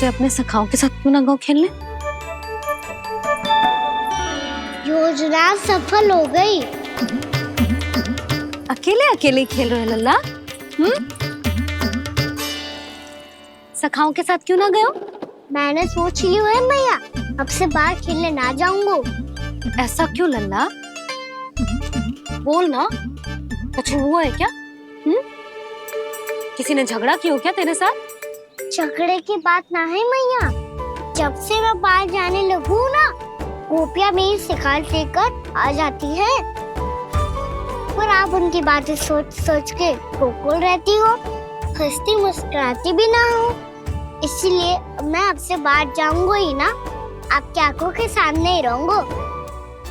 से अपने सखाओं के साथ क्यों ना गो खेलने? योजना सफल हो गई। अकेले अकेले खेल रहे लल्ला? सखाओं के साथ क्यों ना गए हो? मैंने सोच लिया है मैया, अब से बाहर खेलने ना जाऊंगा। ऐसा क्यों लल्ला? बोल ना, कुछ हुआ है क्या? किसी ने झगड़ा किया हो क्या तेरे साथ? झगड़े की बात ना है मैया, जब से मैं बाहर जाने लगू ना, गोपियां मेरी शिकार लेकर आ जाती है। पर आप उनकी बातें सोच सोच के गोकुल रहती हो, हंसती मुस्कुराती भी ना हो। इसलिए मैं आपसे बाहर जाऊंगा ही ना, आपकी आंखों के सामने ही रहूंगा।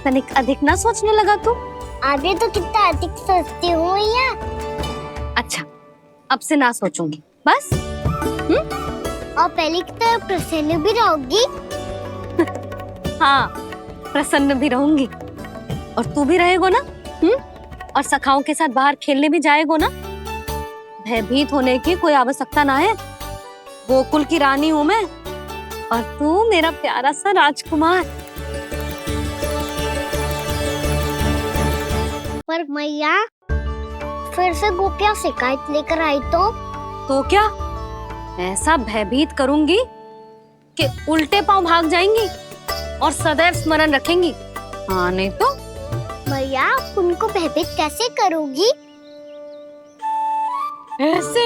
तनिक अधिक ना सोचने लगा तू? आगे तो कितना अधिक सोचती हूँ मैया। अच्छा, अब से ना सोचूंगी बस। और पहले की तरह प्रसन्न भी रहोगी। हाँ, प्रसन्न भी रहूंगी। और तू भी रहेगो ना? और सखाओं के साथ बाहर खेलने भी जाएगो ना? भयभीत होने की कोई आवश्यकता ना है। गोकुल की रानी हूँ मैं, और तू मेरा प्यारा सा राजकुमार। पर मैया, फिर से गोपियां शिकायत लेकर आई तो क्या ऐसा भयभीत करूंगी कि उल्टे पांव भाग जाएंगी और सदैव स्मरण रखेंगी? हाँ नहीं तो? मैया, आप उनको भयभीत कैसे करोगी? ऐसे।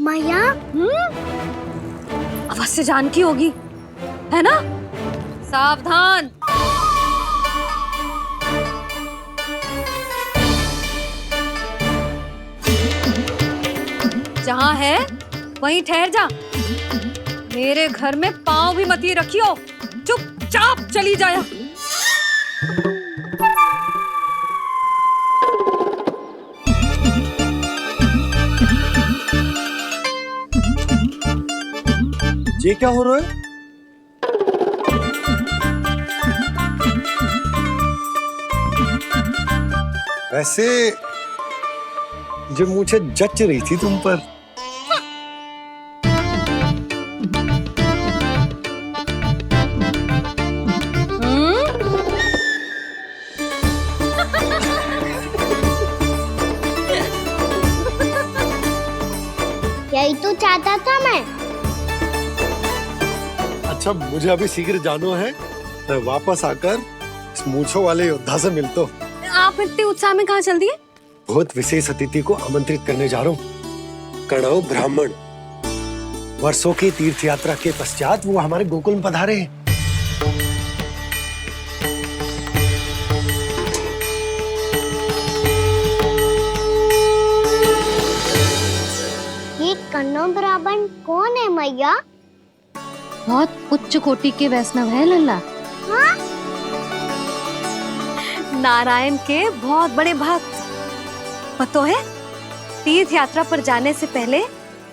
मैया, अवश्य जानकी होगी, है ना? सावधान। जहाँ है वहीं ठहर जा। मेरे घर में पाँव भी मत ही रखियो, चुपचाप चली जाया। ये क्या हो रहा है? वैसे जो मुझे जच रही थी तुम पर। यही तो चाहता था मैं। अच्छा, मुझे अभी शीघ्र जाना है। मैं वापस आकर इस मूंछों वाले योद्धा से मिलता हूँ। आप इतने उत्साह में कहाँ चल दिए? बहुत विशेष अतिथि को आमंत्रित करने जा रहा हूँ। कणव ब्राह्मण। वर्षों की तीर्थ यात्रा के पश्चात वो हमारे गोकुल में पधारे हैं। ये कन्नौ ब्राह्मण कौन है मैया? बहुत उच्च कोटि के वैष्णव है लल्ला। हाँ? नारायण के बहुत बड़े भक्त। पता है, तीर्थ यात्रा पर जाने से पहले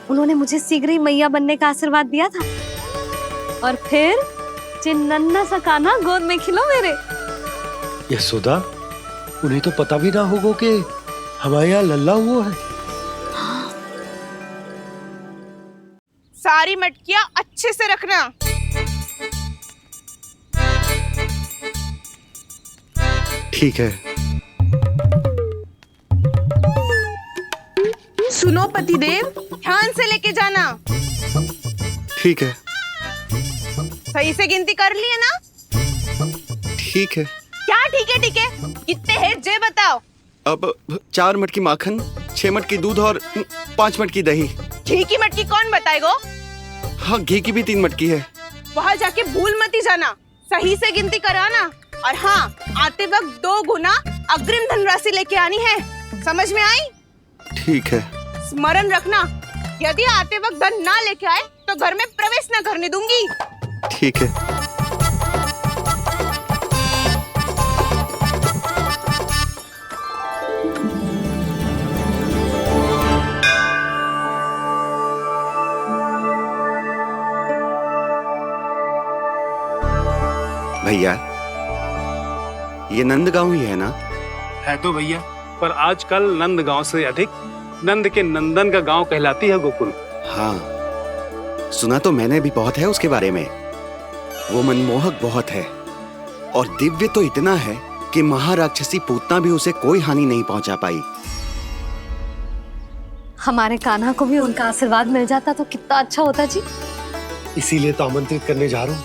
उन्होंने मुझे शीघ्र ही मैया बनने का आशीर्वाद दिया था। और फिर चिन्नन्ना सा कान्हा गोद में खिलो मेरे। यशोदा, उन्हें तो पता भी ना होगा कि हमारे यहाँ लल्ला हुआ है। सारी मटकियां अच्छे से रखना। ठीक है। सुनो पतिदेव, ध्यान से लेके जाना। ठीक है। सही से गिनती कर लिए ना? ठीक है। क्या ठीक है ठीक है? कितने है जे बताओ। अब 4 मटकी माखन, 6 मटकी दूध और 5 मटकी दही। घी की मटकी कौन बताएगो? हाँ, घी की भी 3 मटकी है। वहाँ जाके भूल मत ही जाना, सही से गिनती कराना। और हाँ, आते वक्त 2 गुना अग्रिम धनराशि लेके आनी है। समझ में आई? ठीक है। स्मरण रखना, यदि आते वक्त धन ना लेके आए तो घर में प्रवेश ना करने दूंगी। ठीक है। भैया, ये नंदगांव ही है ना? है तो भैया, पर आजकल नंद गांव से अधिक नंद के नंदन का गांव कहलाती है गोकुल। हाँ, सुना तो मैंने भी बहुत है उसके बारे में। वो मनमोहक बहुत है और दिव्य तो इतना है कि महाराक्षसी पूतना भी उसे कोई हानि नहीं पहुंचा पाई। हमारे कान्हा को भी उनका आशीर्वाद मिल जाता तो कितना अच्छा होता जी। इसीलिए तो आमंत्रित करने जा रहा हूँ।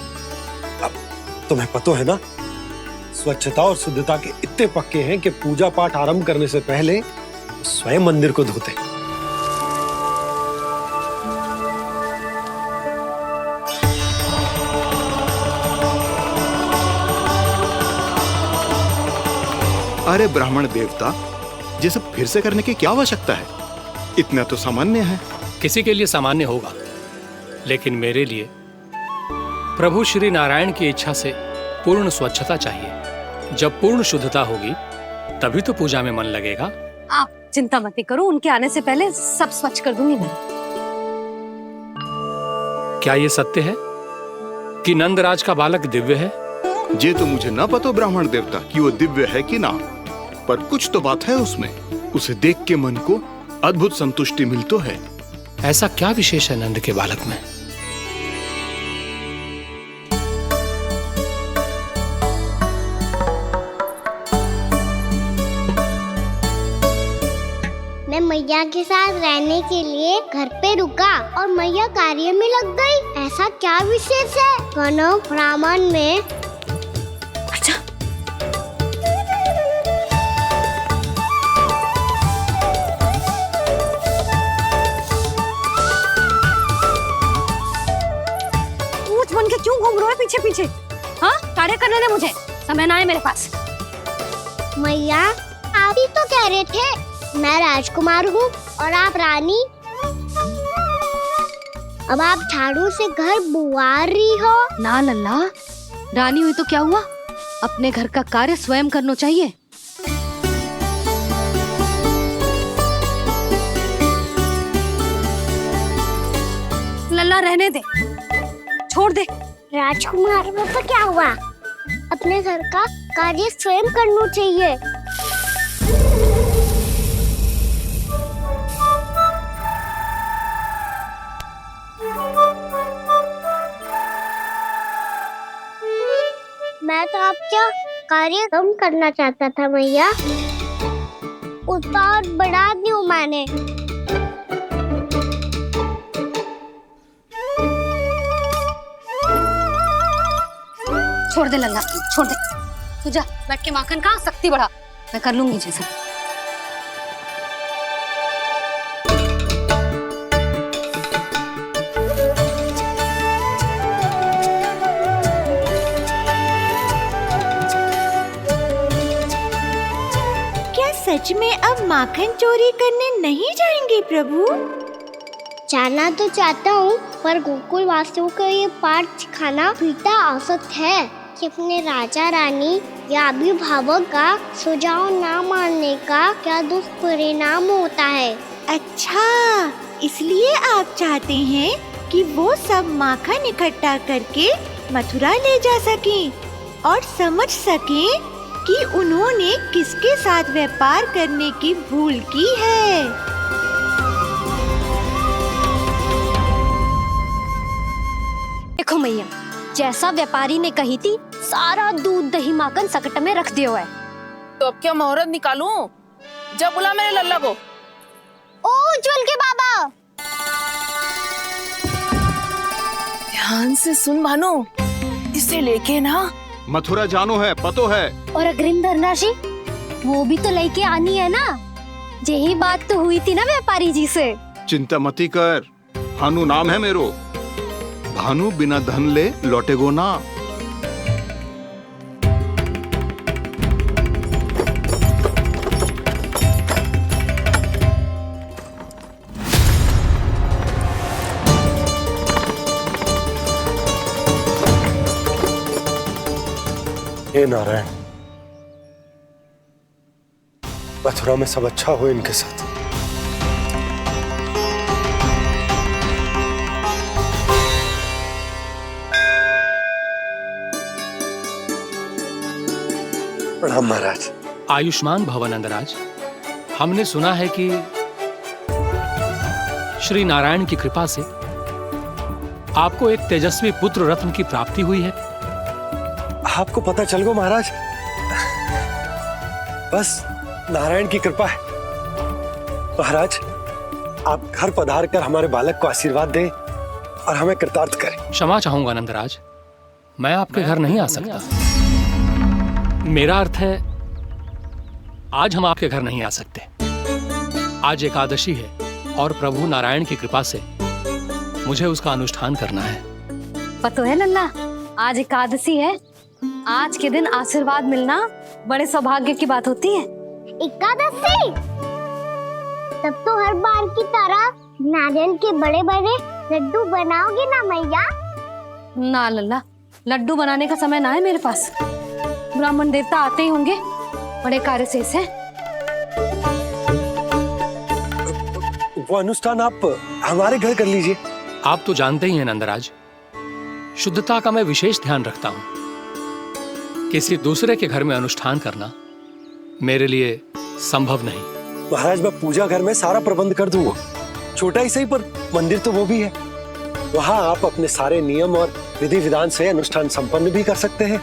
अब तुम्हें पता है ना, स्वच्छता और शुद्धता के इतने पक्के हैं कि पूजा पाठ आरंभ करने से पहले स्वयं मंदिर को धोते। अरे ब्राह्मण देवता, ये सब फिर से करने की क्या आवश्यकता है? इतना तो सामान्य है। किसी के लिए सामान्य होगा, लेकिन मेरे लिए प्रभु श्री नारायण की इच्छा से पूर्ण स्वच्छता चाहिए। जब पूर्ण शुद्धता होगी तभी तो पूजा में मन लगेगा। आप चिंता मत करो, उनके आने से पहले सब स्वच्छ कर दूंगी मैं। क्या ये सत्य है कि नंदराज का बालक दिव्य है? ये तो मुझे ना पता ब्राह्मण देवता कि वो दिव्य है कि ना, पर कुछ तो बात है उसमें। उसे देख के मन को अद्भुत संतुष्टि मिल तो है। ऐसा क्या विशेष है नंद के बालक में? मैं मैया के साथ रहने के लिए घर पे रुका और मैया कार्य में लग गई। ऐसा क्या विशेष है गणव ब्राह्मण में? अच्छा, ऊंट बन के क्यों घूम रहे हो पीछे पीछे? हाँ, कार्य करने दे मुझे, समय ना है मेरे पास। मैया, आप ही तो कह रहे थे मैं राजकुमार हूँ और आप रानी। अब आप झाड़ू से घर बुआ रही हो। ना लल्ला, रानी हुई तो क्या हुआ, अपने घर का कार्य स्वयं करना चाहिए। लल्ला रहने दे, छोड़ दे। राजकुमार में तो क्या हुआ, अपने घर का कार्य स्वयं करना चाहिए। मैं तो आपका कार्य कम करना चाहता था मैया, उतना और बढ़ा दूं मैंने। छोड़ दे लल्ला, छोड़ दे। तू जा बैठ के माखन खा, शक्ति बढ़ा, मैं कर लूंगी जैसा। सच में अब माखन चोरी करने नहीं जाएंगे प्रभु? जाना तो चाहता हूँ, पर गोकुल वासियों को ये पाठ सिखाना पिता औसत है कि अपने राजा रानी या अभिभावक का सुझाव ना मानने का क्या दुष्परिणाम होता है। अच्छा, इसलिए आप चाहते हैं कि वो सब माखन इकट्ठा करके मथुरा ले जा सकें और समझ सकें कि उन्होंने किसके साथ व्यापार करने की भूल की है। देखो मैया, जैसा व्यापारी ने कही थी, सारा दूध दही माखन सकट में रख दियो है। तो अब क्या मुहूर्त निकालूं? जब बुला मेरे लल्ला को। ओ उज्जवल के बाबा, ध्यान से सुन भानु, इसे लेके ना मथुरा जानो है, पतो है। और अग्रिम धनराशि वो भी तो लेके आनी है ना। यही बात तो हुई थी ना व्यापारी जी से। चिंता मती कर, भानु नाम है मेरो। भानु बिना धन ले लौटेगो ना। हे नारायण, मथुरा में सब अच्छा हो इनके साथ। प्रणाम प्रणाम महाराज। आयुष्मान भव नंदराज। हमने सुना है कि श्री नारायण की कृपा से आपको एक तेजस्वी पुत्र रत्न की प्राप्ति हुई है। आपको पता चल गो महाराज, बस नारायण की कृपा है। महाराज, आप घर पधार कर हमारे बालक को आशीर्वाद दें और हमें कृतार्थ करें। क्षमा चाहूंगा नंदराज, मैं आपके घर नहीं आ सकता। मेरा अर्थ है, आज हम आपके घर नहीं आ सकते। आज एकादशी है और प्रभु नारायण की कृपा से मुझे उसका अनुष्ठान करना है। पता है लल्ला, आज एकादशी है। आज के दिन आशीर्वाद मिलना बड़े सौभाग्य की बात होती है। एकादशी, तब तो हर बार की तरह नारियल के बड़े बड़े लड्डू बनाओगे ना मैया? ना लल्ला, लड्डू बनाने का समय ना है मेरे पास। ब्राह्मण देवता आते ही होंगे, बड़े कार्य शेष है। वो अनुष्ठान आप हमारे घर कर लीजिए। आप तो जानते ही हैं नंदराज, शुद्धता का मैं विशेष ध्यान रखता हूं। किसी दूसरे के घर में अनुष्ठान करना मेरे लिए संभव नहीं। महाराज, मैं पूजा घर में सारा प्रबंध कर दूंगा। छोटा ही सही, पर मंदिर तो वो भी है। वहां आप अपने सारे नियम और विधि विधान से अनुष्ठान संपन्न भी कर सकते हैं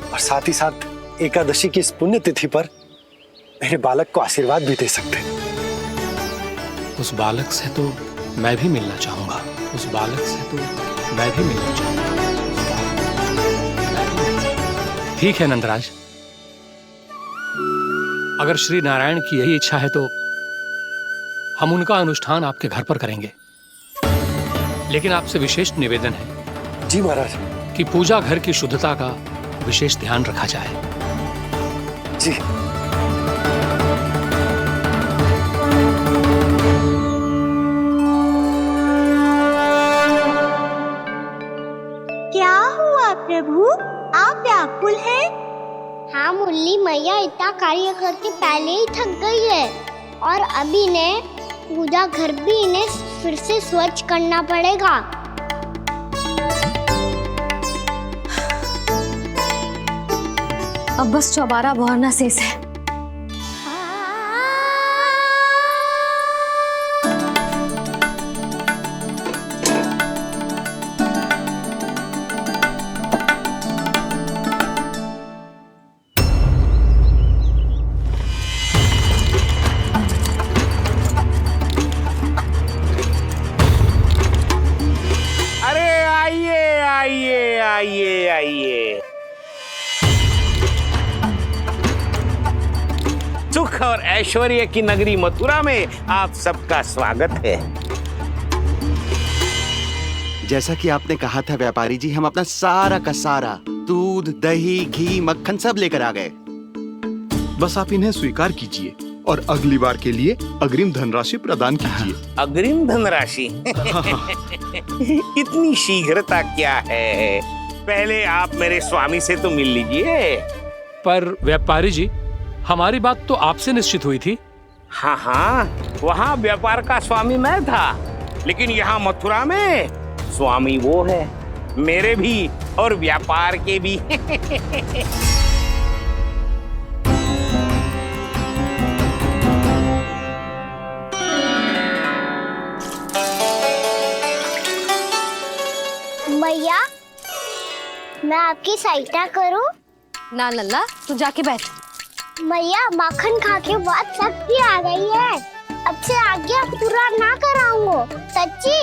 और साथ ही साथ एकादशी की इस पुण्य तिथि पर मेरे बालक को आशीर्वाद भी दे सकते हैं। उस बालक से तो मैं भी मिलना चाहूंगा। उस बालक से तो मैं भी मिलना चाहूंगा। ठीक है नंदराज, अगर श्री नारायण की यही इच्छा है तो हम उनका अनुष्ठान आपके घर पर करेंगे। लेकिन आपसे विशेष निवेदन है। जी महाराज। कि पूजा घर की शुद्धता का विशेष ध्यान रखा जाए। जी। क्या हुआ प्रभु, आप व्याकुल हैं? हाँ मुरली, मैया इतना कार्य करके पहले ही थक गई है और अभी ने पूजा घर भी इन्हें फिर से स्वच्छ करना पड़ेगा। अब बस चौबारा बहाना शेष है। आइए। सुख और ऐश्वर्य की नगरी मथुरा में आप सबका स्वागत है। जैसा कि आपने कहा था व्यापारी जी, हम अपना सारा का सारा दूध, दही, घी, मक्खन सब लेकर आ गए। बस आप इन्हें स्वीकार कीजिए और अगली बार के लिए अग्रिम धनराशि प्रदान कीजिए। अग्रिम धनराशि? इतनी शीघ्रता क्या है? पहले आप मेरे स्वामी से तो मिल लीजिए। पर व्यापारी जी, हमारी बात तो आपसे निश्चित हुई थी। हाँ, वहाँ व्यापार का स्वामी मैं था, लेकिन यहाँ मथुरा में स्वामी वो है, मेरे भी और व्यापार के भी। भैया, मैं आपकी सहायता करूं? ना लल्ला, तू जाके बैठ। भैया, माखन खा के बहुत शक्ति आ गई है। अब से आगे पूरा ना कराऊंगा, सच्ची।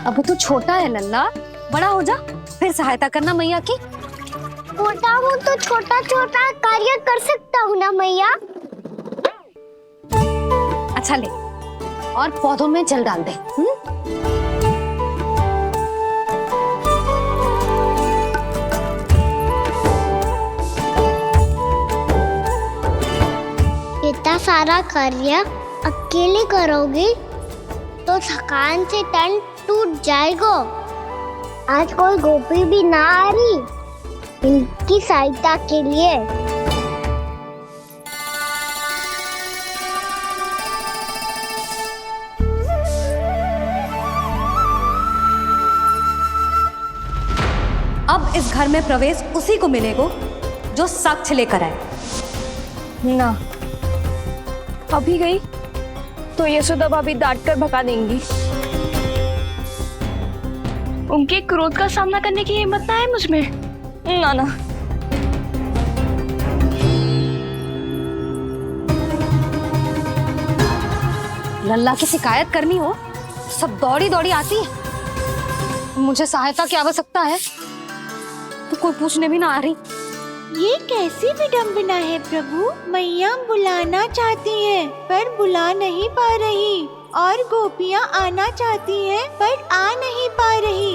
अब तू छोटा है लल्ला, बड़ा हो जा फिर सहायता करना मैया की। छोटा हूँ तो छोटा छोटा कार्य कर सकता हूँ ना मैया। अच्छा ले, और पौधों में जल डाल दे। इतना सारा कार्य अकेले करोगी तो थकान से तन टूट जाएगा। आज कोई गोपी भी ना आ रही इनकी सहायता के लिए। अब इस घर में प्रवेश उसी को मिलेगा जो साक्ष्य लेकर आए। ना, अभी गई तो यशोदा भाभी डांट कर भगा देंगी। उनके क्रोध का सामना करने की हिम्मत ना है मुझ में। ना ना, लल्ला की शिकायत करनी हो सब दौड़ी दौड़ी आती है। मुझे सहायता की आवश्यकता है तो कोई पूछने भी ना आ रही। ये कैसी विडंबना है प्रभु। मैया बुलाना चाहती हैं पर बुला नहीं पा रही, और गोपियाँ आना चाहती हैं पर आ नहीं पा रही।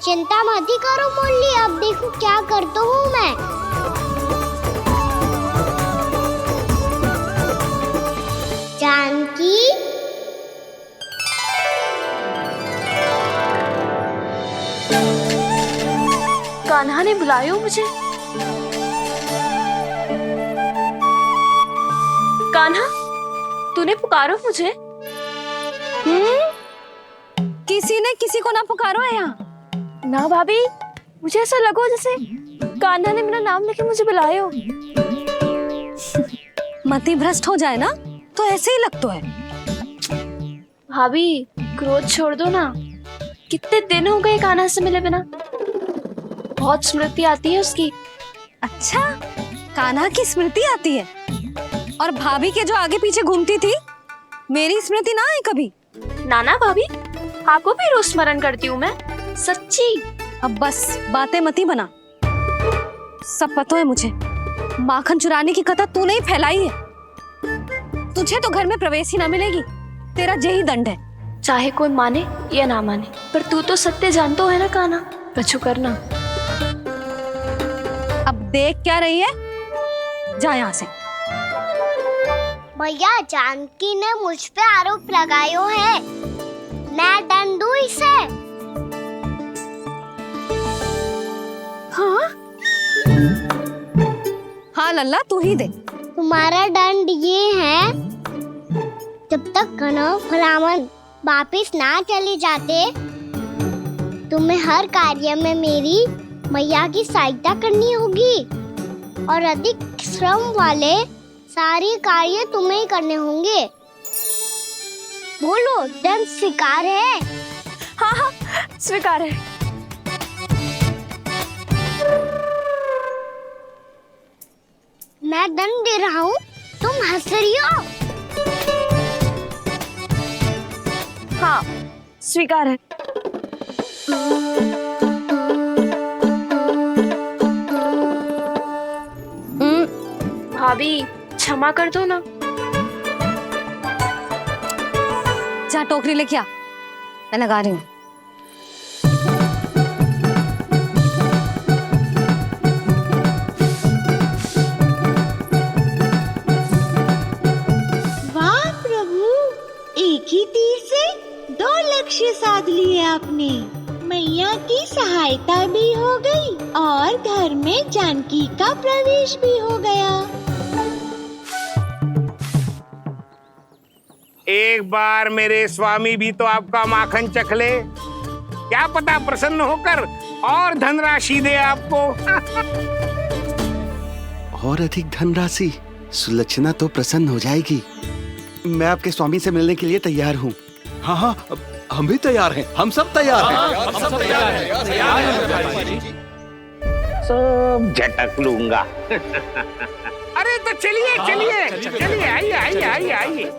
चिंता मत ही करो मुरली, अब देखो क्या करता हूँ मैं। जानकी, कान्हा ने बुलाया मुझे। कान्हा, तूने पुकारो मुझे। किसी ने किसी को ना पुकारो है यहाँ। ना भाभी, मुझे ऐसा लगो जैसे कान्हा ने मेरा नाम लेके मुझे बुलाया हो। मति भ्रष्ट हो जाए ना तो ऐसे ही लगता है। भाभी, क्रोध छोड़ दो ना। कितने दिन हो गए कान्हा से मिले बिना। बहुत स्मृति आती है उसकी। अच्छा, कान्हा की स्मृति आती है? और भाभी के जो आगे पीछे घूमती थी, मेरी स्मृति ना आई कभी? नाना भाभी, आपको भी रोज स्मरण करती हूँ मैं, सच्ची। अब बस बातें मती बना। सब पता है मुझे। माखन चुराने की कथा तूने ही फैलाई है। तुझे तो घर में प्रवेश ही ना मिलेगी। तेरा यही दंड है। चाहे कोई माने या ना माने, पर तू तो सत्य जानतो है ना कान्हा। कछु करना। अब देख क्या रही है, जा यहाँ से। भैया, जानकी ने मुझ पे आरोप लगायो है। मैं दंड दूं इसे? हाँ हाँ लल्ला, तू ही दे। तुम्हारा दंड ये है, जब तक कनव ब्राह्मण वापिस ना चले जाते, तुम्हें हर कार्य में मेरी मैया की सहायता करनी होगी, और अधिक श्रम वाले सारे कार्य तुम्हें ही करने होंगे। बोलो, दंड स्वीकार है? हाँ हाँ, स्वीकार है। मैं दंड दे रहा हूँ, तुम हंस रही हो? हाँ, स्वीकार है। भाभी, क्षमा कर दो ना। जा टोकरी लेके आ, मैं लगा रही हूँ। वाह प्रभु, एक ही तीर से 2 लक्ष्य साध लिए आपने। मैया की सहायता भी हो गई और घर में जानकी का प्रवेश भी हो गया। एक बार मेरे स्वामी भी तो आपका माखन चख ले। क्या पता प्रसन्न होकर और धनराशि दे आपको। और अधिक धनराशि? सुलक्षणा तो प्रसन्न हो जाएगी। मैं आपके स्वामी से मिलने के लिए तैयार हूँ। हाँ हाँ, हम भी तैयार हैं। हम सब तैयार हैं। हम सब तैयार हैं। सब झटक लूंगा। अरे तो चलिए चलिए चलिए, आइए आइए आइए आइए।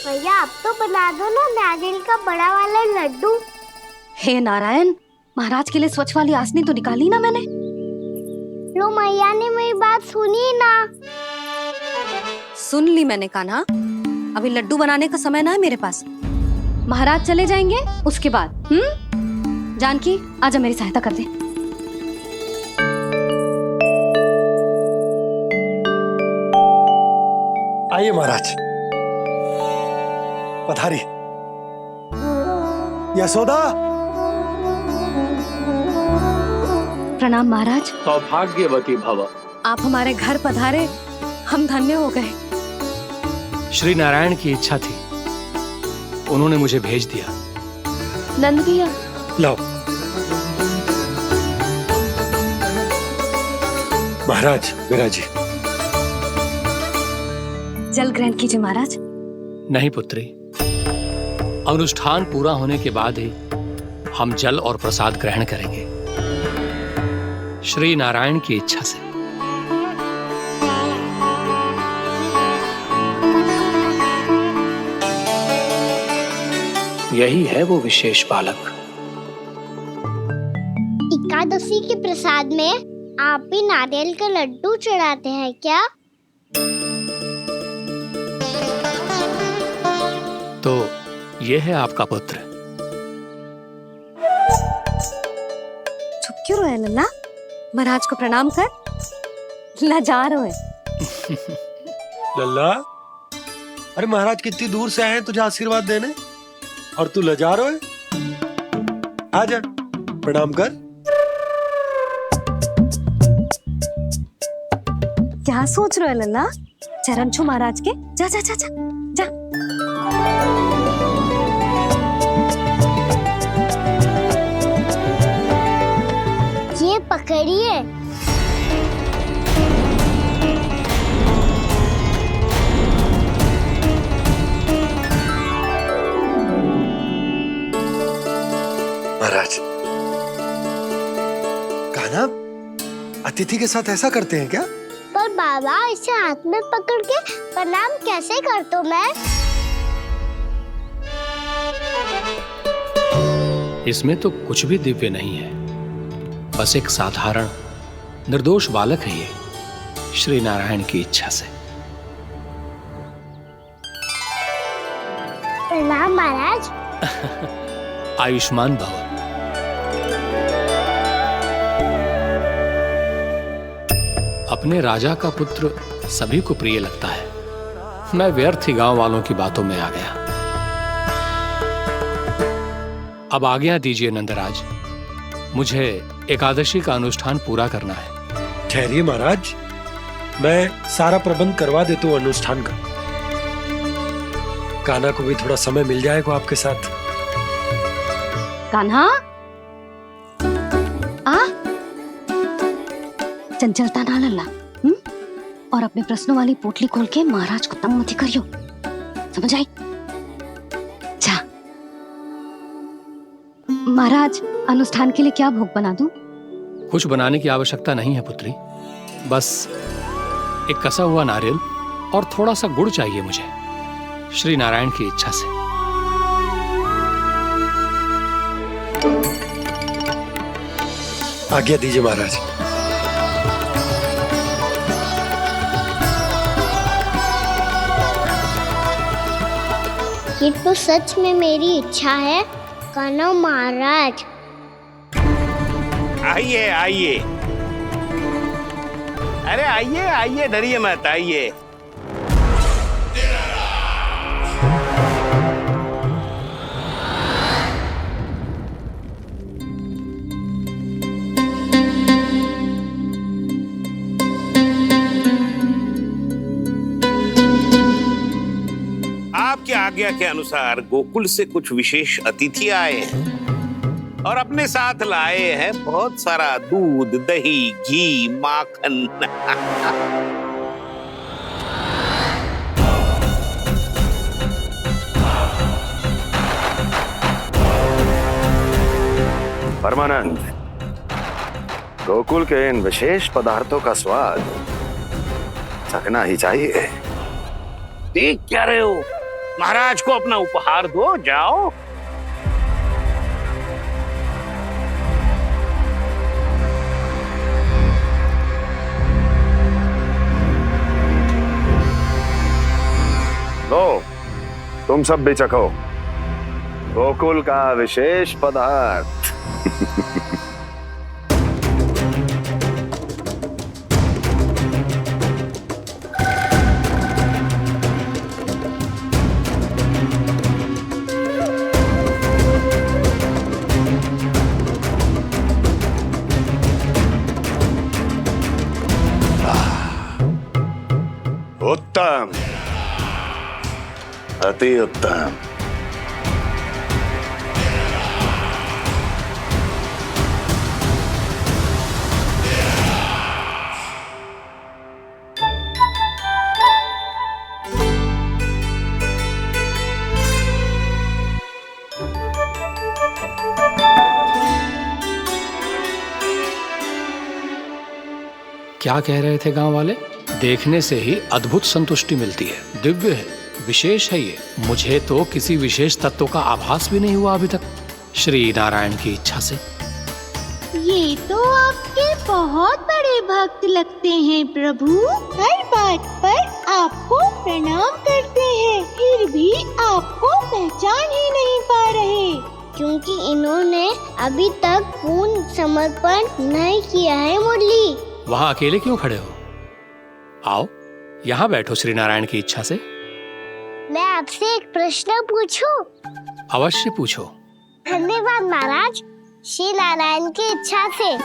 भैया, अब तो बना दो ना नारियल का बड़ा वाला लड्डू। हे नारायण, महाराज के लिए स्वच्छ वाली आसनी तो निकाली ना मैंने। लो, मैया ने मेरी बात सुनी ना। सुन ली मैंने कान्हा। अभी लड्डू बनाने का समय ना है मेरे पास। महाराज चले जाएंगे उसके बाद। जानकी, आजा मेरी सहायता कर दे। आइए महाराज, पधारी। यशोदा। प्रणाम महाराज। सौभाग्यवती भव। आप हमारे घर पधारे, हम धन्य हो गए। श्री नारायण की इच्छा थी उन्होंने मुझे भेज दिया। नंद भैया, लाओ। महाराज, मेरा जी। जल ग्रहण कीजिए महाराज। नहीं पुत्री, अनुष्ठान पूरा होने के बाद ही हम जल और प्रसाद ग्रहण करेंगे, श्री नारायण की इच्छा से। यही है वो विशेष बालक। एकादशी के प्रसाद में आप भी नारियल का लड्डू चढ़ाते हैं क्या? तो ये है आपका पुत्र। चुप क्यों रहे लल्ला? महाराज को प्रणाम कर। लाजार हो। लल्ला, अरे महाराज कितनी दूर से आए हैं तुझे आशीर्वाद देने, और तू लजार हो? आजा, प्रणाम कर। क्या सोच रहे हो लल्ला? चरण छू महाराज के। जा जा जा जा जा। ये पकड़िए। महाराज, कान्हा अतिथि के साथ ऐसा करते हैं क्या? पर बाबा, इसे हाथ में पकड़ के प्रणाम कैसे करता हूँ मैं? इसमें तो कुछ भी दिव्य नहीं है, बस एक साधारण निर्दोष बालक है ये, श्री नारायण की इच्छा से। प्रणाम महाराज। आयुष्मान भव। अपने राजा का पुत्र सभी को प्रिय लगता है। मैं व्यर्थ ही गांव वालों की बातों में आ गया। अब आज्ञा दीजिए नंदराज, मुझे एकादशी का अनुष्ठान पूरा करना है। ठहरिए महाराज, मैं सारा प्रबंध करवा देता हूँ अनुष्ठान का। कान्हा को भी थोड़ा समय मिल जाएगा आपके साथ। कान्हा, आ चंचलता ना लल्ला। और अपने प्रश्नों वाली पोटली खोल के महाराज को तंग मत करियो, समझ आई? जा। महाराज, अनुष्ठान के लिए क्या भोग बना दूं? कुछ बनाने की आवश्यकता नहीं है पुत्री, बस एक कसा हुआ नारियल और थोड़ा सा गुड़ चाहिए मुझे, श्री नारायण की इच्छा से। आज्ञा दीजिए महाराज। ये तो सच में मेरी इच्छा है कान्हा महाराज। आइए आइए, अरे आइए आइए, डरिए मत, आइए। आपकी आज्ञा के अनुसार गोकुल से कुछ विशेष अतिथि आए हैं और अपने साथ लाए हैं बहुत सारा दूध, दही, घी, माखन। परमानंद, गोकुल के इन विशेष पदार्थों का स्वाद चखना ही चाहिए। देख क्या रहे हो? महाराज को अपना उपहार दो, जाओ। लो, तुम सब भी चखो गोकुल का विशेष पदार्थ। उत्तम, अति उत्तम। क्या कह रहे थे गांव वाले? देखने से ही अद्भुत संतुष्टि मिलती है, दिव्य है, विशेष है ये। मुझे तो किसी विशेष तत्व का आभास भी नहीं हुआ अभी तक, श्री नारायण की इच्छा से। ये तो आपके बहुत बड़े भक्त लगते हैं प्रभु। हर बात पर आपको प्रणाम करते हैं, फिर भी आपको पहचान ही नहीं पा रहे। क्योंकि इन्होंने अभी तक पूर्ण समर्पण नहीं किया है मुरली। वहाँ अकेले क्यों खड़े हो? आओ यहाँ बैठो श्री नारायण की इच्छा से। मैं आपसे एक प्रश्न पूछूं? अवश्य पूछो। धन्यवाद महाराज, श्री नारायण की इच्छा से।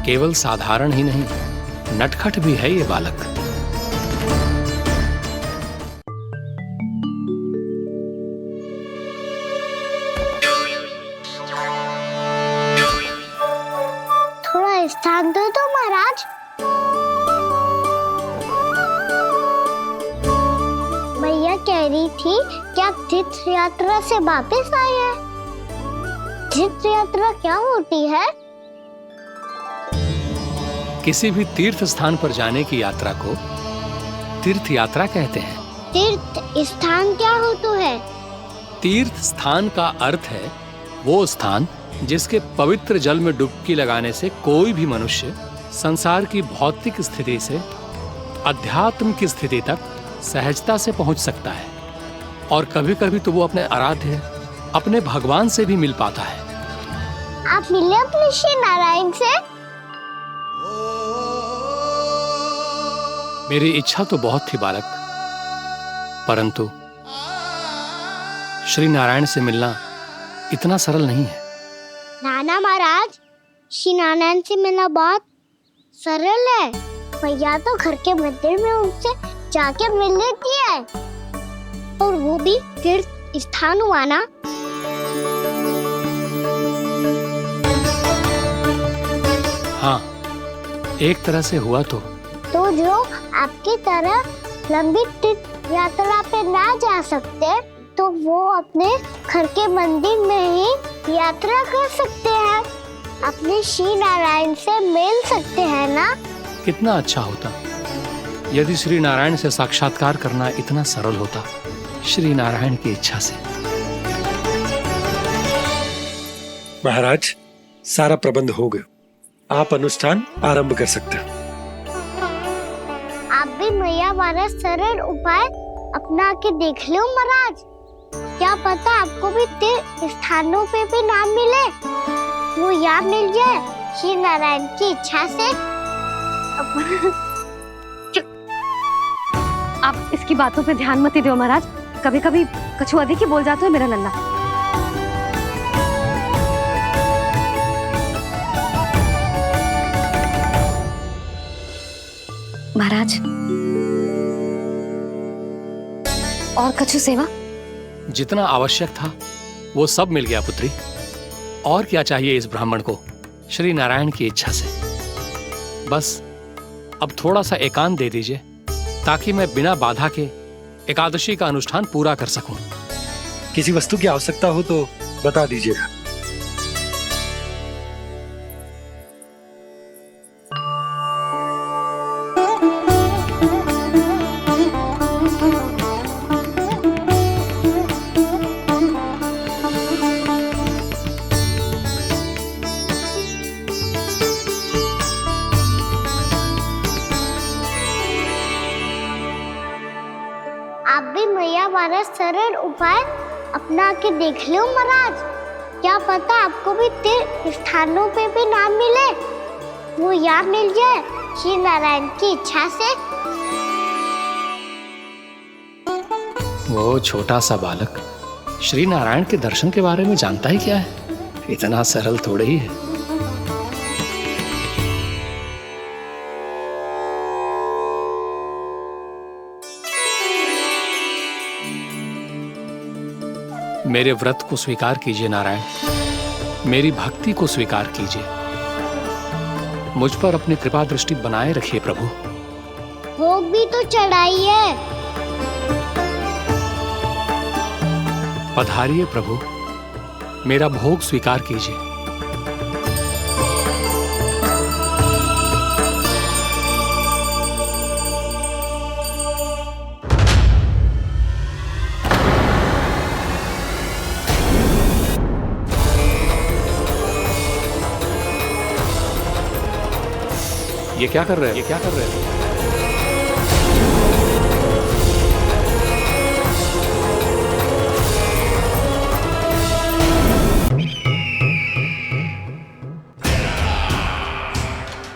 केवल साधारण ही नहीं, नटखट भी है ये बालक। थोड़ा स्थान दो तो महाराज। भैया कह रही थी कि आप तीर्थ यात्रा से वापस आए हैं। तीर्थ यात्रा क्या होती है? किसी भी तीर्थ स्थान पर जाने की यात्रा को तीर्थ यात्रा कहते हैं। तीर्थ स्थान क्या होता है? तीर्थ स्थान का अर्थ है वो स्थान जिसके पवित्र जल में डुबकी लगाने से कोई भी मनुष्य संसार की भौतिक स्थिति से अध्यात्म की स्थिति तक सहजता से पहुंच सकता है, और कभी कभी तो वो अपने आराध्य, अपने भगवान से भी मिल पाता है। आप मिले अपने श्री नारायण से? मेरी इच्छा तो बहुत थी बालक, परंतु श्री नारायण से मिलना इतना सरल नहीं है। नाना महाराज, श्री नारायण से मिलना बहुत सरल है। भैया तो घर के मंदिर में उनसे जाके मिल लेती है, और वो भी तीर्थ स्थान हुआ ना। हाँ, एक तरह से हुआ तो जो आपकी तरह लंबी तीर्थ यात्रा पे ना जा सकते, तो वो अपने घर के मंदिर में ही यात्रा कर सकते हैं, अपने श्री नारायण से मिल सकते हैं ना। कितना अच्छा होता यदि श्री नारायण से साक्षात्कार करना इतना सरल होता, श्री नारायण की इच्छा से। महाराज, सारा प्रबंध हो गया, आप अनुष्ठान आरंभ कर सकते हैं। आप भी मैया वाला सरल उपाय अपना के देख लो महाराज। क्या पता आपको भी तीर्थ स्थानों पे भी नाम मिले, वो याद मिल जाए श्री नारायण की इच्छा से। आप इसकी बातों पे ध्यान मत दो महाराज, कभी कभी कछु अधिक ही बोल जाते हो मेरा नन्ना। महाराज, और कछु सेवा? जितना आवश्यक था वो सब मिल गया पुत्री। और क्या चाहिए इस ब्राह्मण को श्री नारायण की इच्छा से? बस अब थोड़ा सा एकांत दे दीजिए, ताकि मैं बिना बाधा के एकादशी का अनुष्ठान पूरा कर सकूं। किसी वस्तु की आवश्यकता हो तो बता दीजिएगा। आप भी मैया वाला सरल उपाय अपना के देख लो महाराज। क्या पता आपको भी तीर्थ स्थानों पे भी नाम मिले, वो याद मिल जाए श्री नारायण की इच्छा से। वो छोटा सा बालक श्री नारायण के दर्शन के बारे में जानता ही क्या है? इतना सरल थोड़े ही है। मेरे व्रत को स्वीकार कीजिए नारायण, मेरी भक्ति को स्वीकार कीजिए, मुझ पर अपनी कृपा दृष्टि बनाए रखिए प्रभु। भोग भी तो चढ़ाइए। पधारिए प्रभु, मेरा भोग स्वीकार कीजिए। ये क्या कर रहे हैं? ये क्या कर रहे हैं?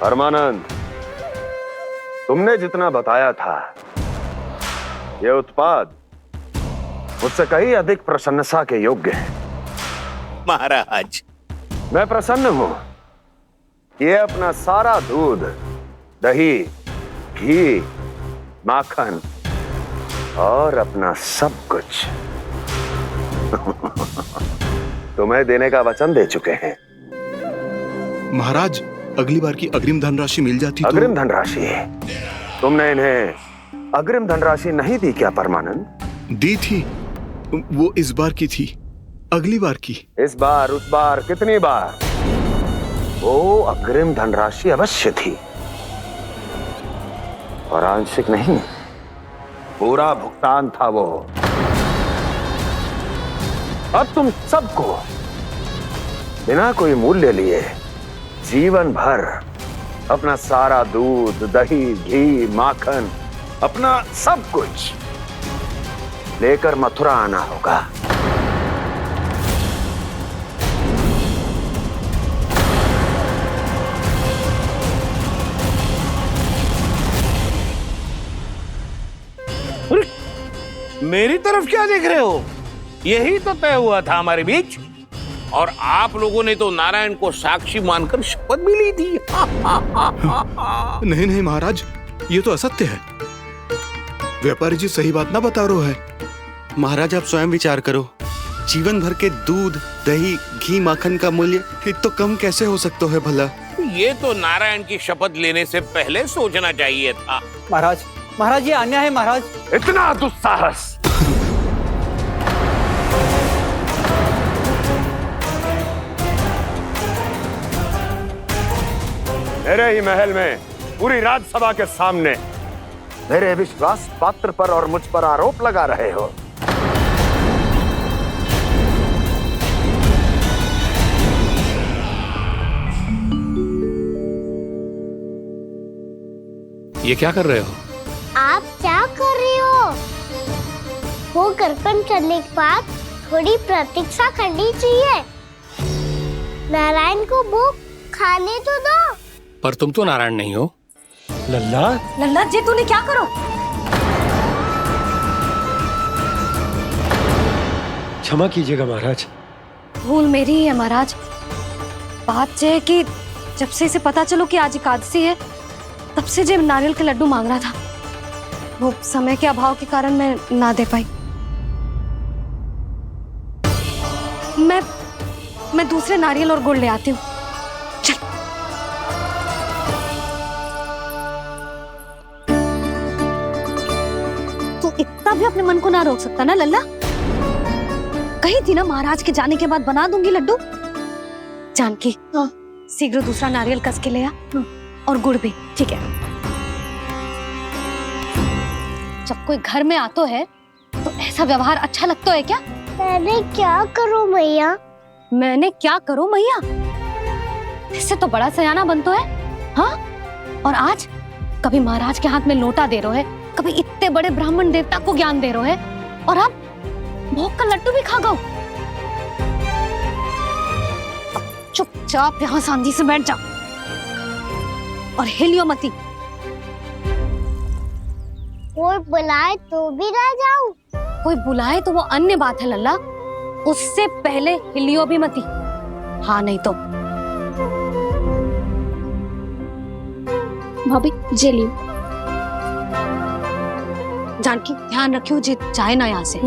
परमानंद, तुमने जितना बताया था, ये उत्पाद मुझसे कहीं अधिक प्रशंसा के योग्य है। महाराज, मैं प्रसन्न हूं। ये अपना सारा दूध, दही, घी, माखन और अपना सब कुछ तुम्हें देने का वचन दे चुके हैं। महाराज, अगली बार की अग्रिम धनराशि मिल जाती तो। अग्रिम धनराशि? तुमने इन्हें अग्रिम धनराशि नहीं दी क्या परमानंद? दी थी, वो इस बार की थी, अगली बार की। इस बार, उस बार, कितनी बार? वो अग्रिम धनराशि अवश्य थी और आंशिक नहीं, पूरा भुगतान था वो। अब तुम सबको बिना कोई मूल्य लिए जीवन भर अपना सारा दूध, दही, घी, माखन, अपना सब कुछ लेकर मथुरा आना होगा। मेरी तरफ क्या देख रहे हो? यही तो तय हुआ था हमारे बीच, और आप लोगों ने तो नारायण को साक्षी मानकर शपथ भी ली थी। नहीं नहीं महाराज, ये तो असत्य है। व्यापारी जी सही बात ना बता रहे हैं। महाराज, आप स्वयं विचार करो। जीवन भर के दूध, दही, घी, माखन का मूल्य तो कम कैसे हो सकता है भला? ये तो नारायण की शपथ लेने से पहले सोचना चाहिए था। महाराज, महाराज ये अन्याय है महाराज। इतना दुस्साहस! मेरे ही महल में पूरी राज्यसभा के सामने मेरे विश्वास पात्र पर और मुझ पर आरोप लगा रहे हो। ये क्या कर रहे हो? आप क्या कर रहे हो? वो करपन करने के बाद थोड़ी प्रतीक्षा करनी चाहिए। नारायण को भूख खाने तो दो। पर तुम तो नारायण नहीं हो। लल्ला, लल्ला जी, तूने क्या करो? क्षमा कीजिएगा महाराज। भूल मेरी ही है महाराज। बात यह है कि जब से इसे पता चलो कि आज एकादशी है, तब से जो नारियल के लड्डू मांग रहा था, वो समय के अभाव के कारण मैं ना दे पाई। मैं दूसरे नारियल और गुड़ ले आती हूँ। चल। तू इतना भी अपने मन को ना रोक सकता ना लल्ला? कही थी ना महाराज के जाने के बाद बना दूंगी लड्डू। जानकी, शीघ्र दूसरा नारियल कस के ले आ, और गुड़ भी। ठीक है। जब कोई घर में आतो है तो ऐसा व्यवहार अच्छा लगता है क्या? मैंने क्या करूं मैया? मैंने क्या करूं मैया? इससे तो बड़ा सयाना बनतो है। हाँ? और आज कभी महाराज के हाथ में लोटा दे रहे है, कभी इतने बड़े ब्राह्मण देवता को ज्ञान दे रहे है, और अब भोग का लड्डू भी खा गो। चुपचाप यहाँ शांति से बैठ जा और हिलियो मती। कोई बुलाए तो भी ना जाऊं? कोई बुलाए तो वो अन्य बात है लल्ला, उससे पहले हिलियो भी मती। हाँ नहीं तो। भाभी जे लियो। जानकी ध्यान रखियो जे जाए ना यहाँ से।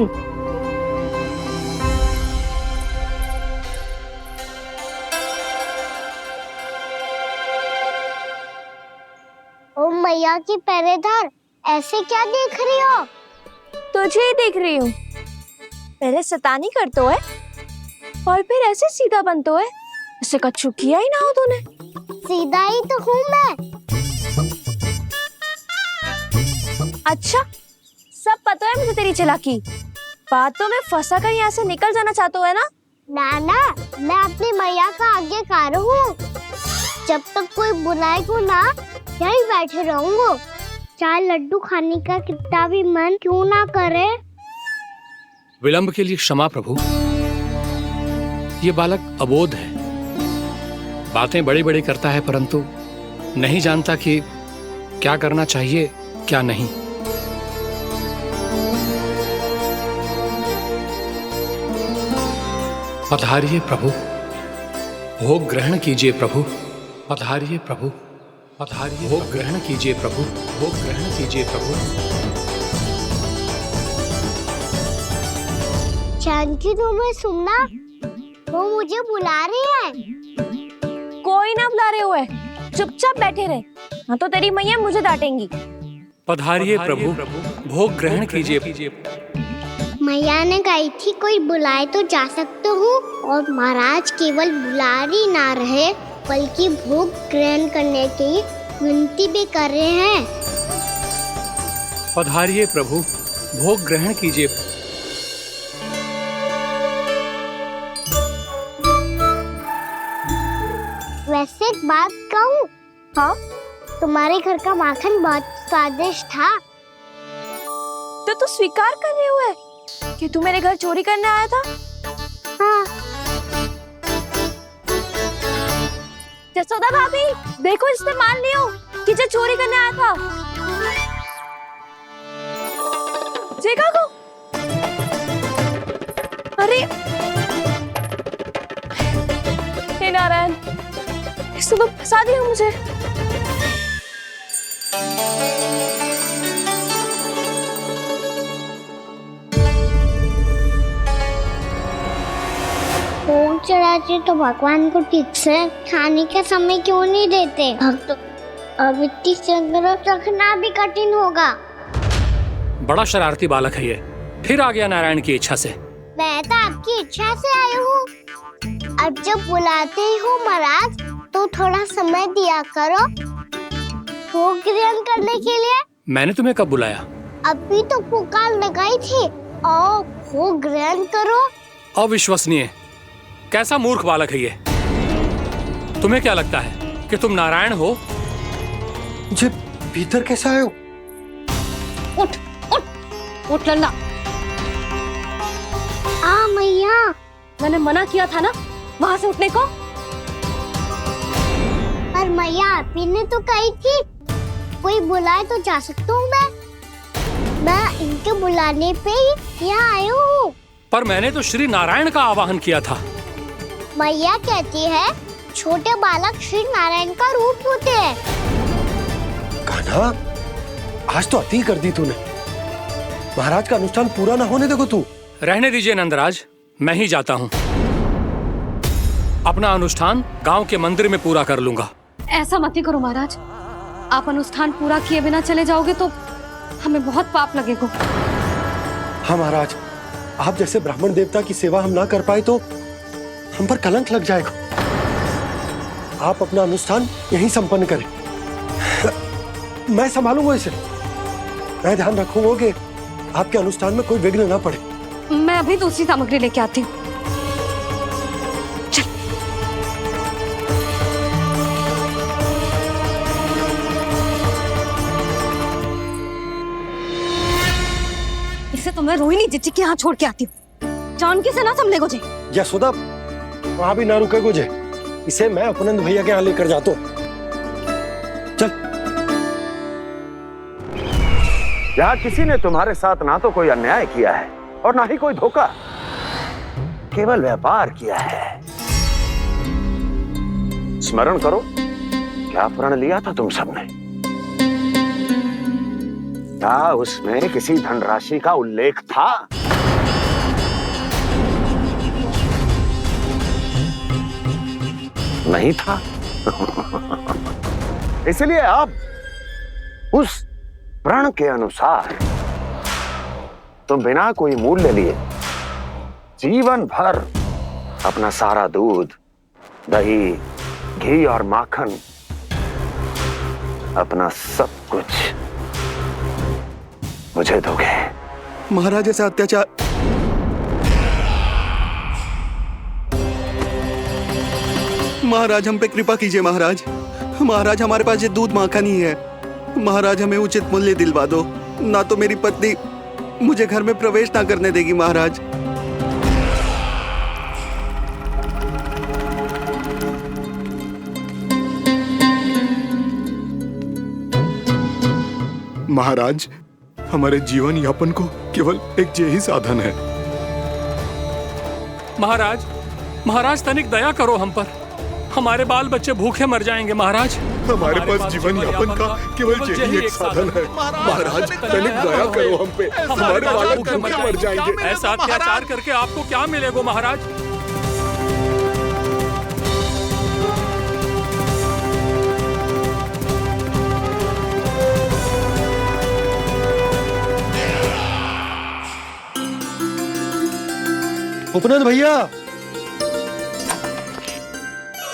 ओ मैया की पहरेदार, ऐसे क्या देख रही हो? तुझे ही देख रही हूँ। पहले शैतानी करतो है और फिर ऐसे सीधा बनतो है। ऐसे कछु किया ही ना हो तूने। सीधा ही तो हूँ मैं। अच्छा, सब पता है मुझे तेरी चालाकी। बातों में फंसा कर यहाँ से निकल जाना चाहते हो है ना? नाना, मैं अपनी मैया का आज्ञाकार हूँ। जब तक कोई बुलाएगा ना, यही बैठे रहूंगा। चाहे लड्डू खाने का कितना भी मन क्यों ना करे। विलंब के लिए क्षमा प्रभु। ये बालक अबोध है, बातें बड़ी बड़ी करता है परंतु नहीं जानता कि क्या करना चाहिए क्या नहीं। पधारिए प्रभु, भोग ग्रहण कीजिए प्रभु। पधारिए प्रभु, पधारिए, भोग ग्रहण कीजिए प्रभु, भोग ग्रहण कीजिए प्रभु। जानकी तुम्हें सुनना, वो मुझे बुला रही है। कोई ना बुला रहे हुए, चुपचाप बैठे रहे, हाँ तो तेरी मैया मुझे डांटेंगी। पधारिए प्रभु, भोग ग्रहण कीजिए। मैया ने कही थी कोई बुलाए तो जा सकते हूँ, और महाराज केवल बुलारी ना रहे बल्कि भोग ग्रहण करने की विनती भी कर रहे हैं। पधारिए प्रभु, भोग ग्रहण कीजिए। वैसे एक बात कहूँ? हाँ? तुम्हारे घर का माखन बहुत स्वादिष्ट था। तो तू स्वीकार कर रहे हुए कि तू मेरे घर चोरी करने आया था? हाँ। जसोदा भाभी, देखो इसने मान लियो कि जो चोरी करने आया था। देखा को? अरे हे नारायण, इसने तो फंसा दिया मुझे। भोग चढ़ाते तो भगवान को ठीक से खाने का समय क्यों नहीं देते? भक्त अब इतनी संग्रह रखना भी कठिन होगा। बड़ा शरारती बालक है ये, फिर आ गया नारायण की इच्छा से। मैं तो आपकी इच्छा से आई हूँ। अब जब बुलाते ही हो महाराज तो थोड़ा समय दिया करो भोग ग्रहण करने के लिए। मैंने तुम्हें कब बुलाया? अभी तो पुकार लगाई थी, आओ भोग ग्रहण करो। अविश्वसनीय, कैसा मूर्ख बालक है ये। तुम्हें क्या लगता है कि तुम नारायण हो? जी भीतर कैसे आए हो? उठ उठ उठ लल्ला। मैया, मैंने मना किया था ना वहाँ से उठने को। पर मैया आपी ने तो कही थी कोई बुलाए तो जा सकता हूँ मैं इनके बुलाने पे ही यहाँ आई हूँ। पर मैंने तो श्री नारायण का आवाहन किया था। मैया कहती है छोटे बालक श्री नारायण का रूप होते हैं। कान्हा, आज तो अति कर दी तूने। महाराज का अनुष्ठान पूरा ना होने देखो तू। रहने दीजिए नंदराज, मैं ही जाता हूँ। अपना अनुष्ठान गांव के मंदिर में पूरा कर लूंगा। ऐसा मत ही करो महाराज, आप अनुष्ठान पूरा किए बिना चले जाओगे तो हमें बहुत पाप लगेगा। हाँ महाराज, आप जैसे ब्राह्मण देवता की सेवा हम ना कर पाए तो हम पर कलंक लग जाएगा। आप अपना अनुष्ठान यहीं संपन्न करें, मैं संभालूंगा इसे। मैं ध्यान रखूंगा कि आपके अनुष्ठान में कोई विघ्न ना पड़े। मैं अभी दूसरी सामग्री लेके आती हूँ। इसे तो मैं रोहिणी जीजी के यहाँ छोड़ के आती हूँ। जानकी से ना संभले गुजे। यशोदा, वहां भी ना रुके गुजे। इसे मैं अपनंद भैया के यहाँ लेकर जाता हूँ। चल। यहाँ किसी ने तुम्हारे साथ ना तो कोई अन्याय किया है और ना ही कोई धोखा, केवल व्यापार किया है। स्मरण करो क्या प्रण लिया था तुम सबने? क्या उसमें किसी धनराशि का उल्लेख था? नहीं था। इसलिए आप उस प्रण के अनुसार तुम बिना कोई मूल्य लिए जीवन भर अपना सारा दूध, दही, घी और माखन, अपना सब कुछ मुझे दोगे। महाराज ऐसा अत्याचार। महाराज हम पे कृपा कीजिए महाराज, महाराज हमारे पास ये दूध माखन ही है। महाराज हमें उचित मूल्य दिलवा दो, ना तो मेरी पत्नी मुझे घर में प्रवेश ना करने देगी महाराज। महाराज हमारे जीवन यापन को केवल एक यही साधन है। महाराज, महाराज तनिक दया करो हम पर, हमारे बाल बच्चे भूखे मर जाएंगे महाराज। हमारे पास जीवन यापन का केवल यही एक साधन है। महाराज तनिक दया करो हम पे, हमारे बालक भूखे मर जाएंगे। ऐसा अत्याचार करके आपको क्या मिलेगा महाराज? उपनंद भैया।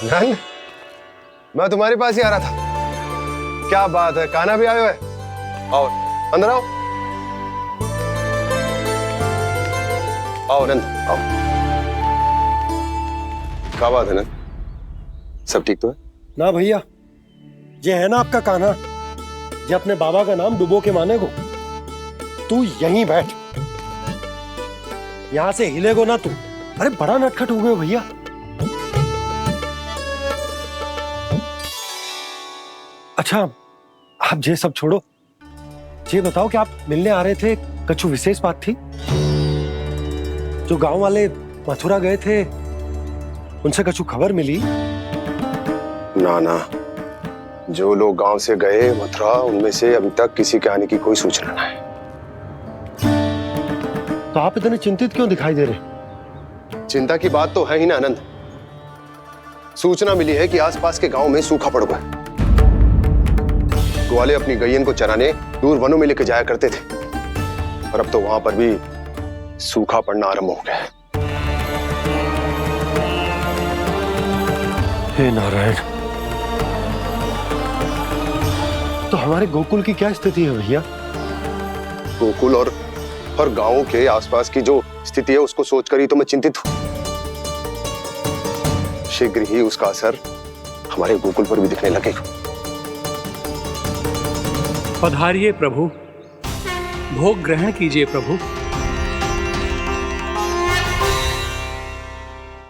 नंद, मैं तुम्हारे पास ही आ रहा था। क्या बात है, कान्हा भी आयो है? आओ अंदर आओ। आओ नंद आओ। क्या बात है नंद, सब ठीक तो है? ना भैया, ये है ना आपका कान्हा, ये अपने बाबा का नाम डुबो के माने को। तू यहीं बैठ, यहां से हिलेगो ना तू। अरे बड़ा नटखट हो गए भैया। अच्छा आप ये सब छोड़ो, ये बताओ कि आप मिलने आ रहे थे, कछु विशेष बात थी? जो गांव वाले मथुरा गए थे उनसे कछु खबर मिली? ना ना, जो लोग गांव से गए मथुरा, उनमें से अभी तक किसी के आने की कोई सूचना नहीं है। तो आप इतने चिंतित क्यों दिखाई दे रहे? चिंता की बात तो है ही ना आनंद। सूचना मिली है कि आसपास के गांव में सूखा पड़ गया। ग्वाले अपनी गैयन को चराने दूर वनों में लेकर जाया करते थे, और अब तो वहां पर भी सूखा पड़ना आरंभ हो गया है। हे नारायण, तो हमारे गोकुल की क्या स्थिति है भैया? गोकुल और गांवों के आसपास की जो स्थिति है उसको सोचकर ही तो मैं चिंतित हूं। शीघ्र ही उसका असर हमारे गोकुल पर भी दिखने लगेगा। पधारिए प्रभु, भोग ग्रहण कीजिए प्रभु।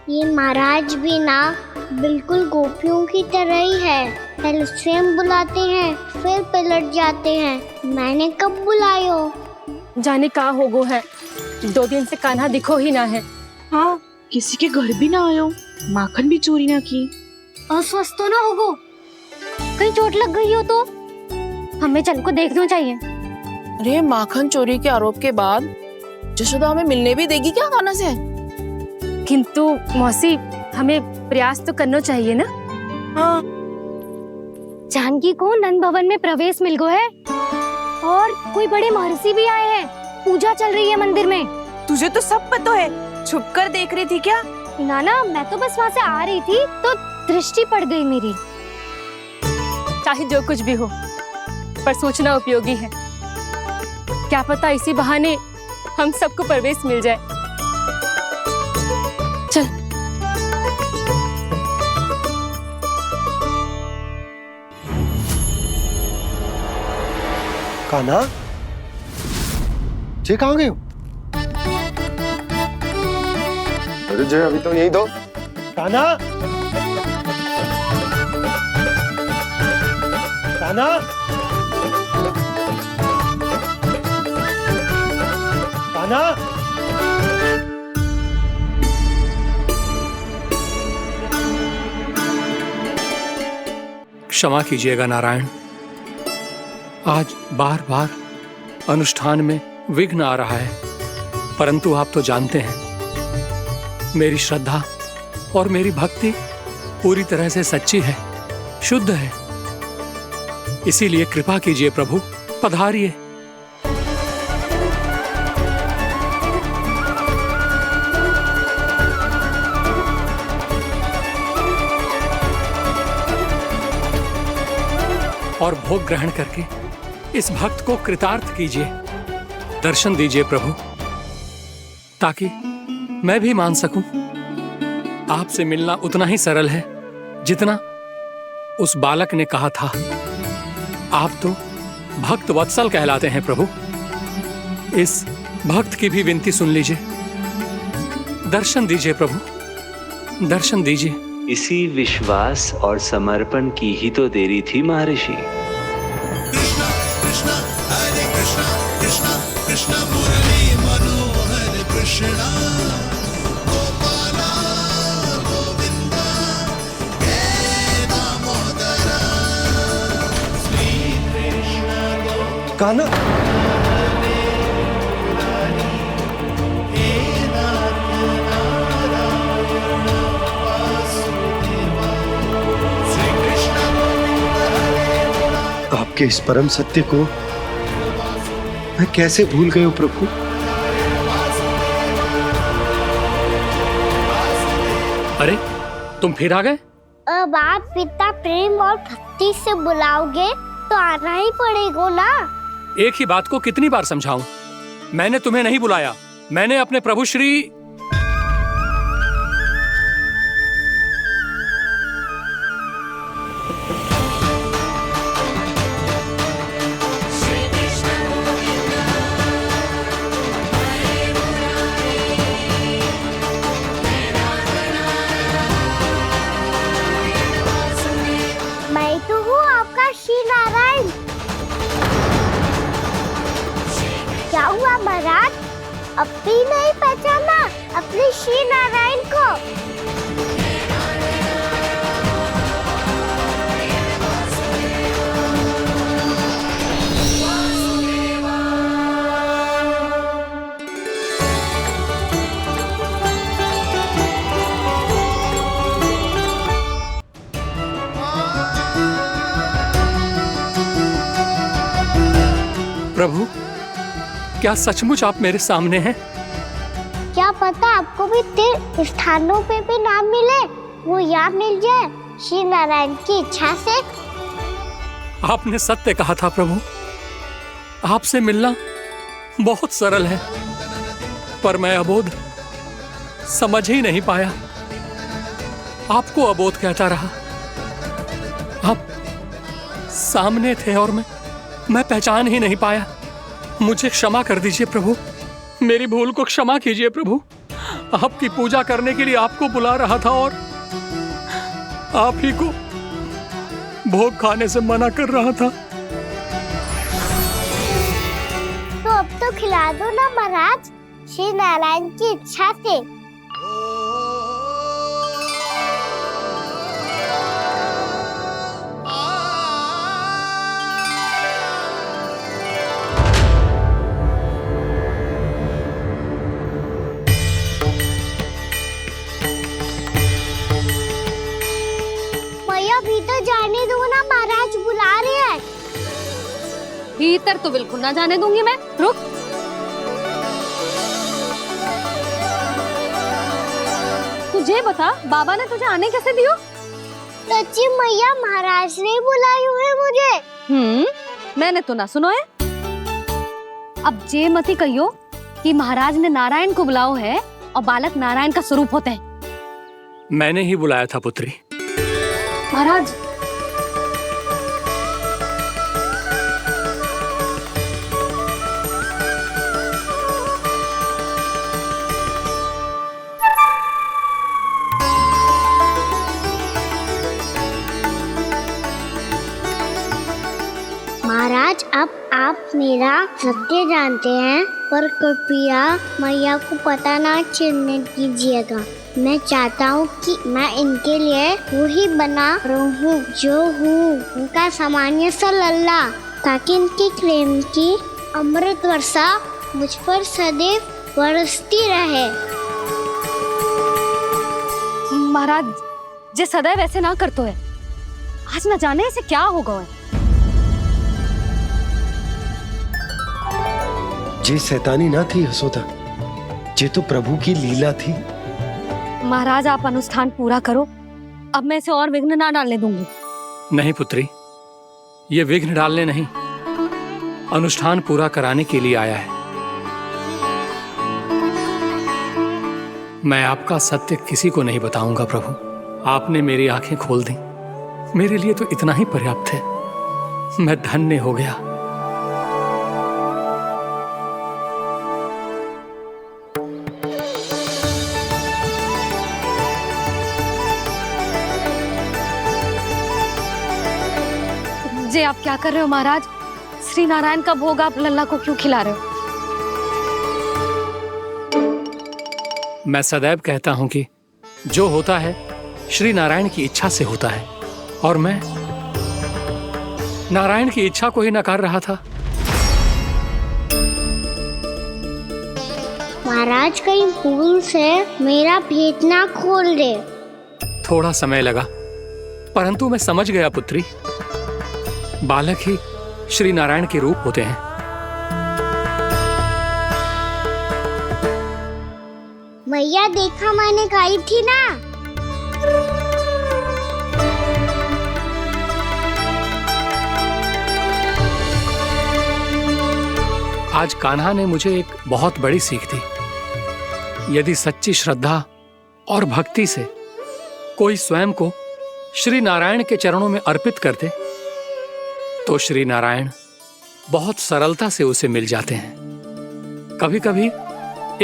ये महाराज भी ना बिल्कुल गोपियों की तरह ही है। पहले स्वयं बुलाते हैं, फिर पलट जाते हैं। मैंने कब बुलायो? जाने का होगो है, 2 दिन से कान्हा दिखो ही ना है। हाँ, किसी के घर भी ना आयो, माखन भी चोरी ना की। अस्वस्थ तो ना होगो, कहीं चोट लग गई हो तो? हमें चल को देखना चाहिए। अरे माखन चोरी के आरोप के बाद जशोदा हमें मिलने भी देगी क्या कान्हा से? किंतु मौसी, हमें प्रयास तो करना चाहिए ना। हाँ, जानकी को नंद भवन में प्रवेश मिल गो है, और कोई बड़े महर्षि भी आए हैं। पूजा चल रही है मंदिर में। तुझे तो सब पता है, छुप कर देख रही थी क्या? नाना, मैं तो बस वहाँ से आ रही थी तो दृष्टि पड़ गई मेरी। चाहे जो कुछ भी हो, पर सूचना उपयोगी है। क्या पता इसी बहाने हम सबको प्रवेश मिल जाए। चल। कान्हा, जे कहाँ गए हो? अरे जय, अभी तो यही दो। कान्हा, कान्हा, कान्हा। क्षमा कीजिएगा नारायण, आज बार बार अनुष्ठान में विघ्न आ रहा है, परंतु आप तो जानते हैं मेरी श्रद्धा और मेरी भक्ति पूरी तरह से सच्ची है, शुद्ध है। इसीलिए कृपा कीजिए प्रभु, पधारिए। और भोग ग्रहण करके इस भक्त को कृतार्थ कीजिए, दर्शन दीजिए प्रभु, ताकि मैं भी मान सकूं आपसे मिलना उतना ही सरल है जितना उस बालक ने कहा था, आप तो भक्त वत्सल कहलाते हैं प्रभु। इस भक्त की भी विनती सुन लीजिए। दर्शन दीजिए प्रभु, दर्शन दीजिए। इसी विश्वास और समर्पण की ही तो देरी थी महर्षि। कृष्णा कृष्णा हरे कृष्णा कृष्णा कृष्णा मुरली मनोहर कृष्णा गोपाला गोविंदा हे दामोदरा श्री कृष्ण कान्हा, आपके इस परम सत्य को मैं कैसे भूल गया हूं प्रभु। अरे तुम फिर आ गए? अब आप इतना प्रेम और भक्ति से बुलाओगे तो आना ही पड़ेगा ना। एक ही बात को कितनी बार समझाऊं? मैंने तुम्हें नहीं बुलाया, मैंने अपने प्रभु श्री मैं तो हूँ आपका श्री नारायण। क्या हुआ महाराज, अब भी नहीं पहचाना अपने श्री नारायण को? प्रभु, क्या सचमुच आप मेरे सामने हैं? क्या पता आपको भी तीर्थ स्थानों पे भी नाम मिले, वो यहाँ मिल जाए श्री नारायण की इच्छा से। आपने सत्य कहा था प्रभु, आपसे मिलना बहुत सरल है, पर मैं अबोध समझ ही नहीं पाया। आपको अबोध कहता रहा। आप सामने थे और मैं पहचान ही नहीं पाया। मुझे क्षमा कर दीजिए प्रभु, मेरी भूल को क्षमा कीजिए प्रभु। आपकी पूजा करने के लिए आपको बुला रहा था और आप ही को भोग खाने से मना कर रहा था। तो अब तो खिला दो ना महाराज, श्री नारायण की इच्छा से। भीतर जाने दो ना, महाराज बुला रहे हैं। भीतर तो बिल्कुल ना जाने दूंगी मैं। रुक। तुझे बता, बाबा ने तुझे आने कैसे दियो? सच्ची मैया, महाराज ने बुलाई हुई मुझे। मैंने तो ना सुनो है। अब जे मती कहियो कि महाराज ने नारायण को बुलाओ है और बालक नारायण का स्वरूप होते हैं। मैंने ही बुलाया था पुत्री। महाराज, महाराज, अब आप मेरा सत्य जानते हैं, पर कृपया मैया को पता ना चलने दीजिएगा। मैं चाहता हूँ कि मैं इनके लिए वही बना रहूँ जो हूँ, उनका सामान्य सा लल्ला, ताकि इनकी प्रेम की अमृत वर्षा मुझ पर सदैव बरसती रहे। महाराज, जे सदैव ऐसे ना करतो है, आज न जाने इसे क्या होगा है। जे शैतानी ना थी यशोदा, जे तो प्रभु की लीला थी। महाराज, आप अनुष्ठान पूरा करो, अब मैं इसे और विघ्न ना डालने दूंगी। नहीं पुत्री, ये विघ्न डालने नहीं, अनुष्ठान पूरा कराने के लिए आया है। मैं आपका सत्य किसी को नहीं बताऊंगा प्रभु। आपने मेरी आंखें खोल दी, मेरे लिए तो इतना ही पर्याप्त है। मैं धन्य हो गया। जे आप क्या कर रहे हो महाराज? श्री नारायण का भोग आप लल्ला को क्यों खिला रहे हो? मैं सदैव कहता हूं कि जो होता है श्री नारायण की इच्छा से होता है, और मैं नारायण की इच्छा को ही नकार रहा था। महाराज कहीं भूल से मेरा भेद ना खोल दे। थोड़ा समय लगा, परंतु मैं समझ गया पुत्री। बालक ही श्री नारायण के रूप होते हैं। मैया देखा मैंने खाई थी ना। आज कान्हा ने मुझे एक बहुत बड़ी सीख दी। यदि सच्ची श्रद्धा और भक्ति से कोई स्वयं को श्री नारायण के चरणों में अर्पित कर दे, तो श्री नारायण बहुत सरलता से उसे मिल जाते हैं। कभी कभी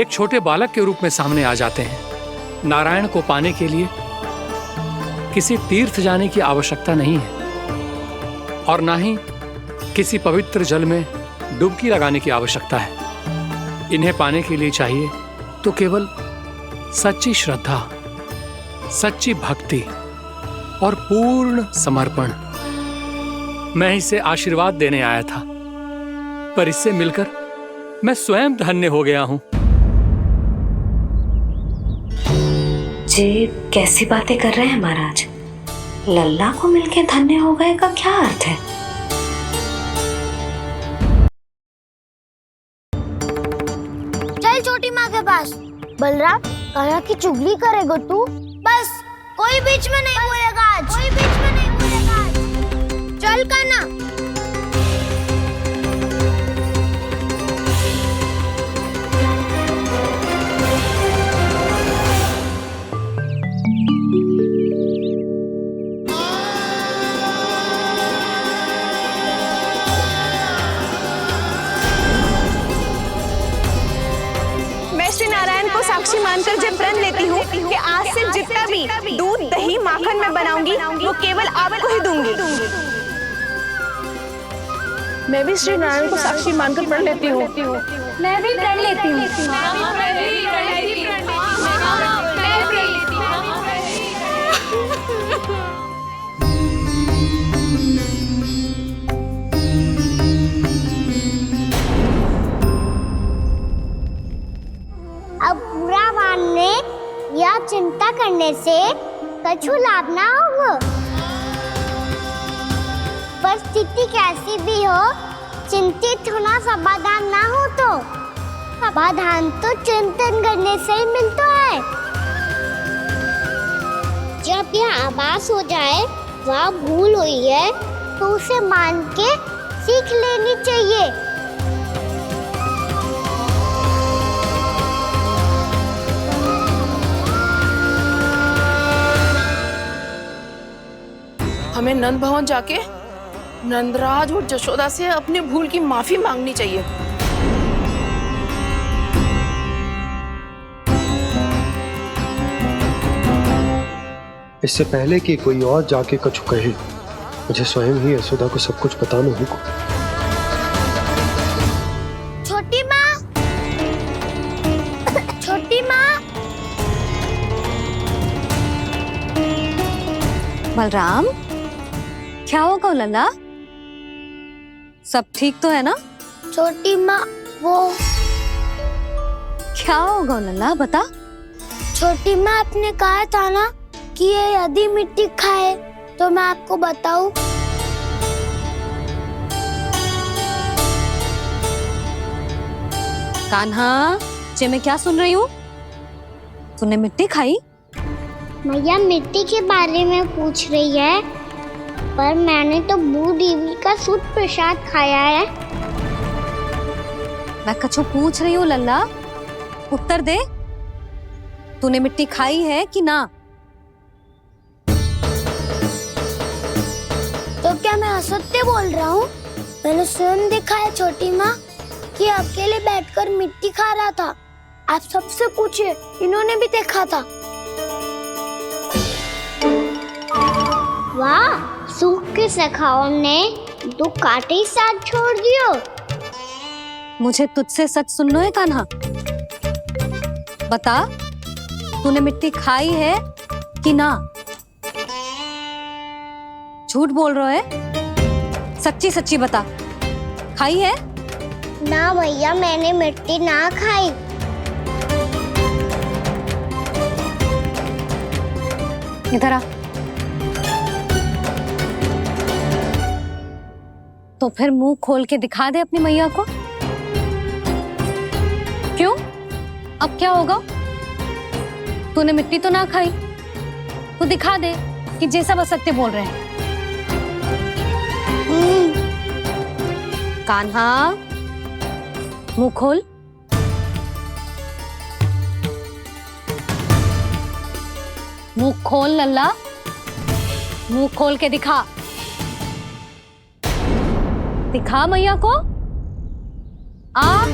एक छोटे बालक के रूप में सामने आ जाते हैं। नारायण को पाने के लिए किसी तीर्थ जाने की आवश्यकता नहीं है, और ना ही किसी पवित्र जल में डुबकी लगाने की आवश्यकता है। इन्हें पाने के लिए चाहिए तो केवल सच्ची श्रद्धा, सच्ची भक्ति और पूर्ण समर्पण। मैं इसे आशीर्वाद देने आया था, पर इससे मिलकर मैं स्वयं धन्य हो गया हूं। जे कैसी बातें कर रहे हैं महाराज? लल्ला को मिलके धन्य हो गए का क्या अर्थ है? चल छोटी माँ के पास। बलराम, कान्हा की चुगली करेगा तू? बस कोई बीच में नहीं बोलेगा आज। कोई बीच में नहीं बोलेगा आज। चल कान्हा। श्री नारायण को साक्षी मानकर जब प्रण लेती हूँ कि आज से जितना भी दूध, दही, माखन मैं बनाऊंगी वो केवल आपको ही दूंगी। मैं भी श्री नारायण को साक्षी मानकर प्रण लेती हूँ। मैं भी प्रण लेती हूँ। अब बुरा मानने या चिंता करने से कछु लाभ ना होगा। परिस्थिति कैसी भी हो, चिंतित होना समाधान ना हो तो समाधान तो चिंतन करने से ही मिलता है। जब यह आभास हो जाए वह भूल हुई है तो उसे मान के सीख लेनी चाहिए। हमें नंद भवन जाके नंदराज और जशोदा से अपनी भूल की माफी मांगनी चाहिए। इससे पहले कि कोई और जाके कछु कहे, मुझे स्वयं ही यशोदा को सब कुछ बताना होगा। छोटी माँ, छोटी माँ। बलराम, क्या होगा लल्ला? सब ठीक तो है ना? छोटी माँ, वो क्या होगा लल्ला, बता। छोटी माँ, आपने कहा था ना कि ये यदि मिट्टी खाए तो मैं आपको बताऊं। कान्हा, जे मैं क्या सुन रही हूँ? तूने मिट्टी खाई? मैया मिट्टी के बारे में पूछ रही है, पर मैंने तो भू देवी का शुद्ध प्रसाद खाया है। मैं कछु पूछ रही हूँ लल्ला, उत्तर दे। तूने मिट्टी खाई है कि ना? मैं असत्य बोल रहा हूँ? मैंने स्वयं देखा है छोटी माँ कि अकेले बैठकर मिट्टी खा रहा था। आप सबसे पूछिए, इन्होंने भी देखा था। वाह, सूख के सखाओं ने 2 कांटे ही साथ छोड़ दियो। मुझे तुझसे सच सुनना है कान्हा। बता, तूने मिट्टी खाई है कि ना? झूठ बोल रहा है, सच्ची सच्ची बता, खाई है? ना भैया, मैंने मिट्टी ना खाई। इधर आ। तो फिर मुंह खोल के दिखा दे अपनी मैया को। क्यों? अब क्या होगा? तूने मिट्टी तो ना खाई, तो दिखा दे कि जैसा वो सत्य बोल रहे हैं। कान्हा, मुंह खोल। मुंह खोल लल्ला, मुंह खोल के दिखा। दिखा मैया को। आ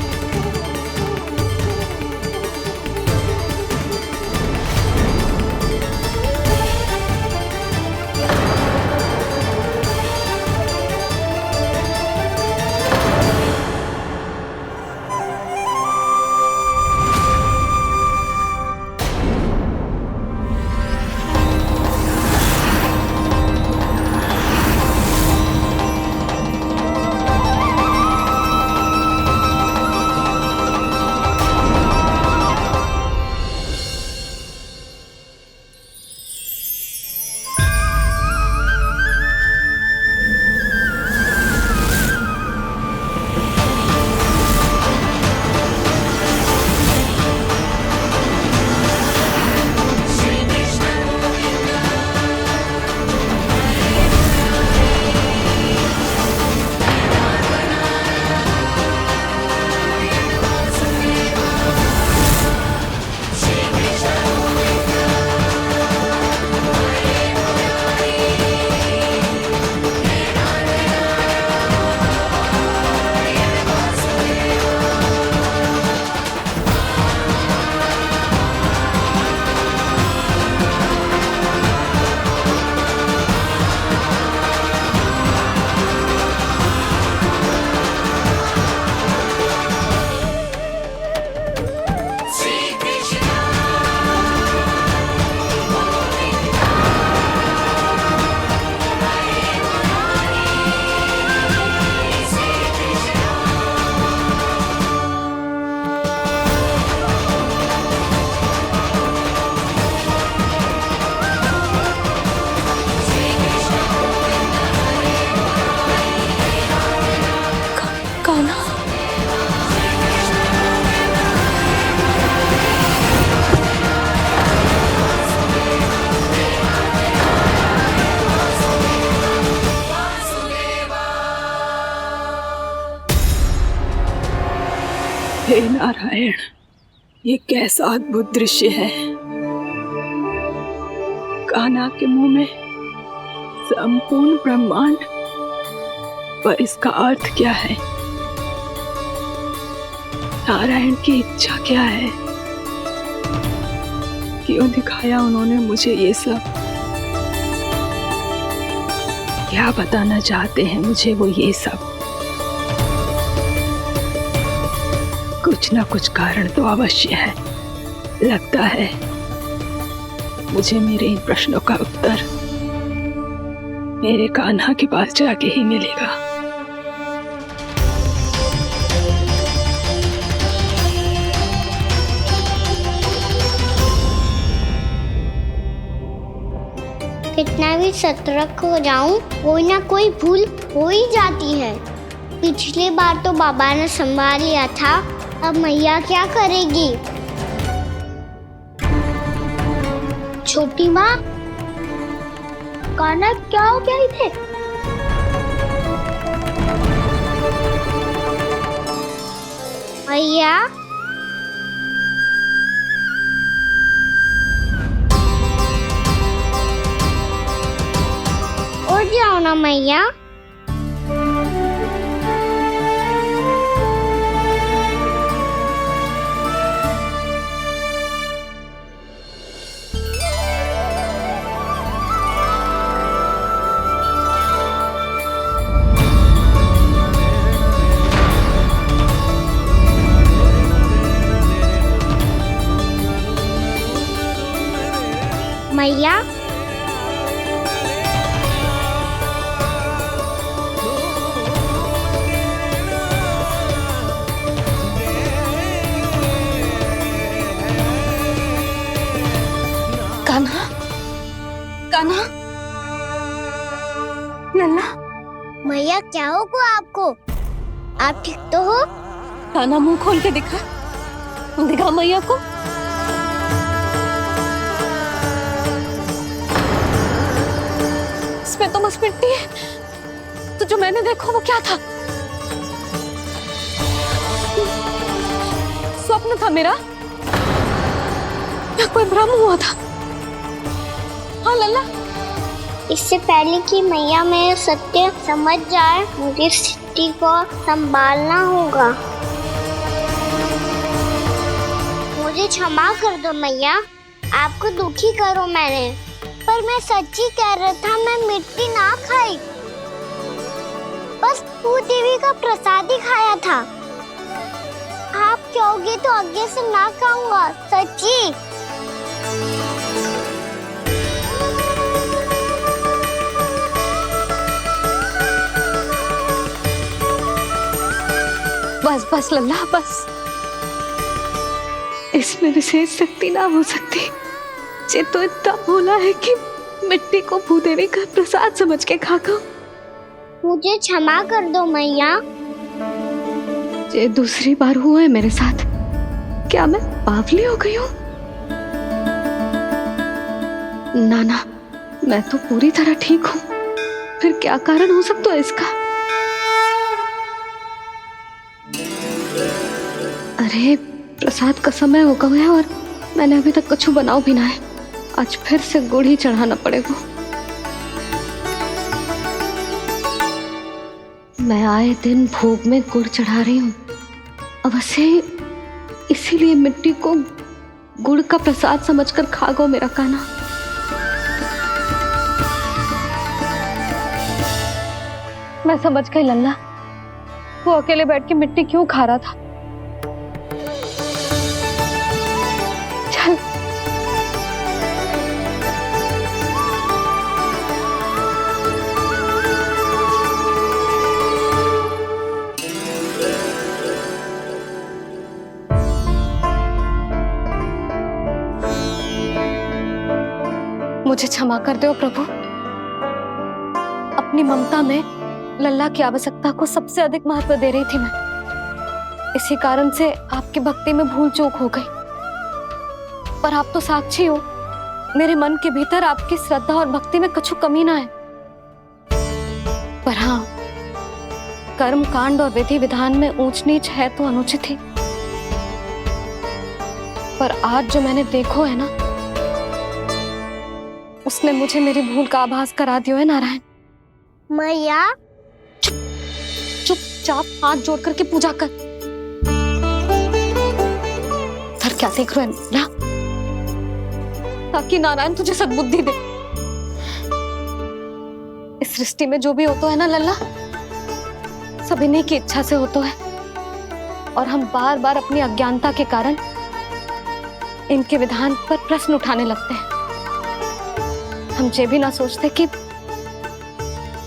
हे नारायण, ये कैसा अद्भुत दृश्य है। कान्हा के मुंह में संपूर्ण ब्रह्मांड, पर इसका अर्थ क्या है? नारायण की इच्छा क्या है? क्यों दिखाया उन्होंने मुझे ये सब? क्या बताना चाहते हैं मुझे वो ये सब? कुछ ना कुछ कारण तो अवश्य है। लगता है मुझे मेरे इन प्रश्नों का उत्तर मेरे कान्हा के पास जाके ही मिलेगा। कितना भी सतर्क हो जाऊं, कोई ना कोई भूल हो ही जाती है। पिछली बार तो बाबा ने संभाल लिया था, अब मैया क्या करेगी? छोटी माँ, कान्हा क्या हो गया इधर? मैया, उठ जाओ ना मैया। मैया कान्हा, कान्हा, लल्ला। मैया क्या हुआ आपको? आप ठीक तो हो? कान्हा मुंह खोल के दिखा, दिखा मैया को। इसमें तो बस मिट्टी है, तो जो मैंने देखा वो क्या था? स्वप्न था मेरा या कोई भ्रम हुआ था? हाँ लल्ला। इससे पहले कि मैया मेरे सत्य समझ जाए, मुझे स्थिति को संभालना होगा। मुझे क्षमा कर दो मैया, आपको दुखी करो मैंने, पर मैं सच्ची कह रहा था, मैं मिट्टी ना खाई, बस भूत देवी का प्रसाद ही खाया था। आप कहोगे तो आगे से ना खाऊंगा, सच्ची। बस बस लल्ला बस, इसमें विशेष शक्ति ना हो सकती। ये तो इतना भोला है कि मिट्टी को भूदेवी का प्रसाद समझ के खागा। मुझे क्षमा कर दो मैया। ये दूसरी बार हुआ है मेरे साथ। क्या मैं बावली हो गई हूँ? ना ना, मैं तो पूरी तरह ठीक हूँ। फिर क्या कारण हो सकता है इसका? अरे प्रसाद का समय हो गया है और मैंने अभी तक कुछ बनाओ भी ना है। आज फिर से गुड़ ही चढ़ाना पड़ेगा। मैं आए दिन भोग में गुड़ चढ़ा रही हूँ, अवश्य इसीलिए मिट्टी को गुड़ का प्रसाद समझकर खा गो मेरा कान्हा। मैं समझ गई लल्ला, वो अकेले बैठ के मिट्टी क्यों खा रहा था। चल मुझे क्षमा कर दो प्रभु। अपनी ममता में लल्ला की आवश्यकता को सबसे अधिक महत्व दे रही थी मैं। इसी कारण से आपकी भक्ति में भूल चूक हो गई। पर आप तो साक्षी हो, मेरे मन के भीतर आपकी श्रद्धा और भक्ति में कुछ कमी ना है। पर हाँ, कर्म कांड और विधि विधान में ऊंच नीच है तो अनुचित ही। पर आज जो मैंने देखो है ना, उसने मुझे मेरी भूल का आभास करा दिया है नारायण। मैया चुपचाप हाथ जोड़ करके पूजा कर। सर क्या देख रहे हैं ना? ताकि नारायण तुझे सद्बुद्धि दे। इस सृष्टि में जो भी होता है ना लल्ला, सब इन्हीं की इच्छा से होता है। और हम बार बार अपनी अज्ञानता के कारण इनके विधान पर प्रश्न उठाने लगते हैं। हम ये भी ना सोचते कि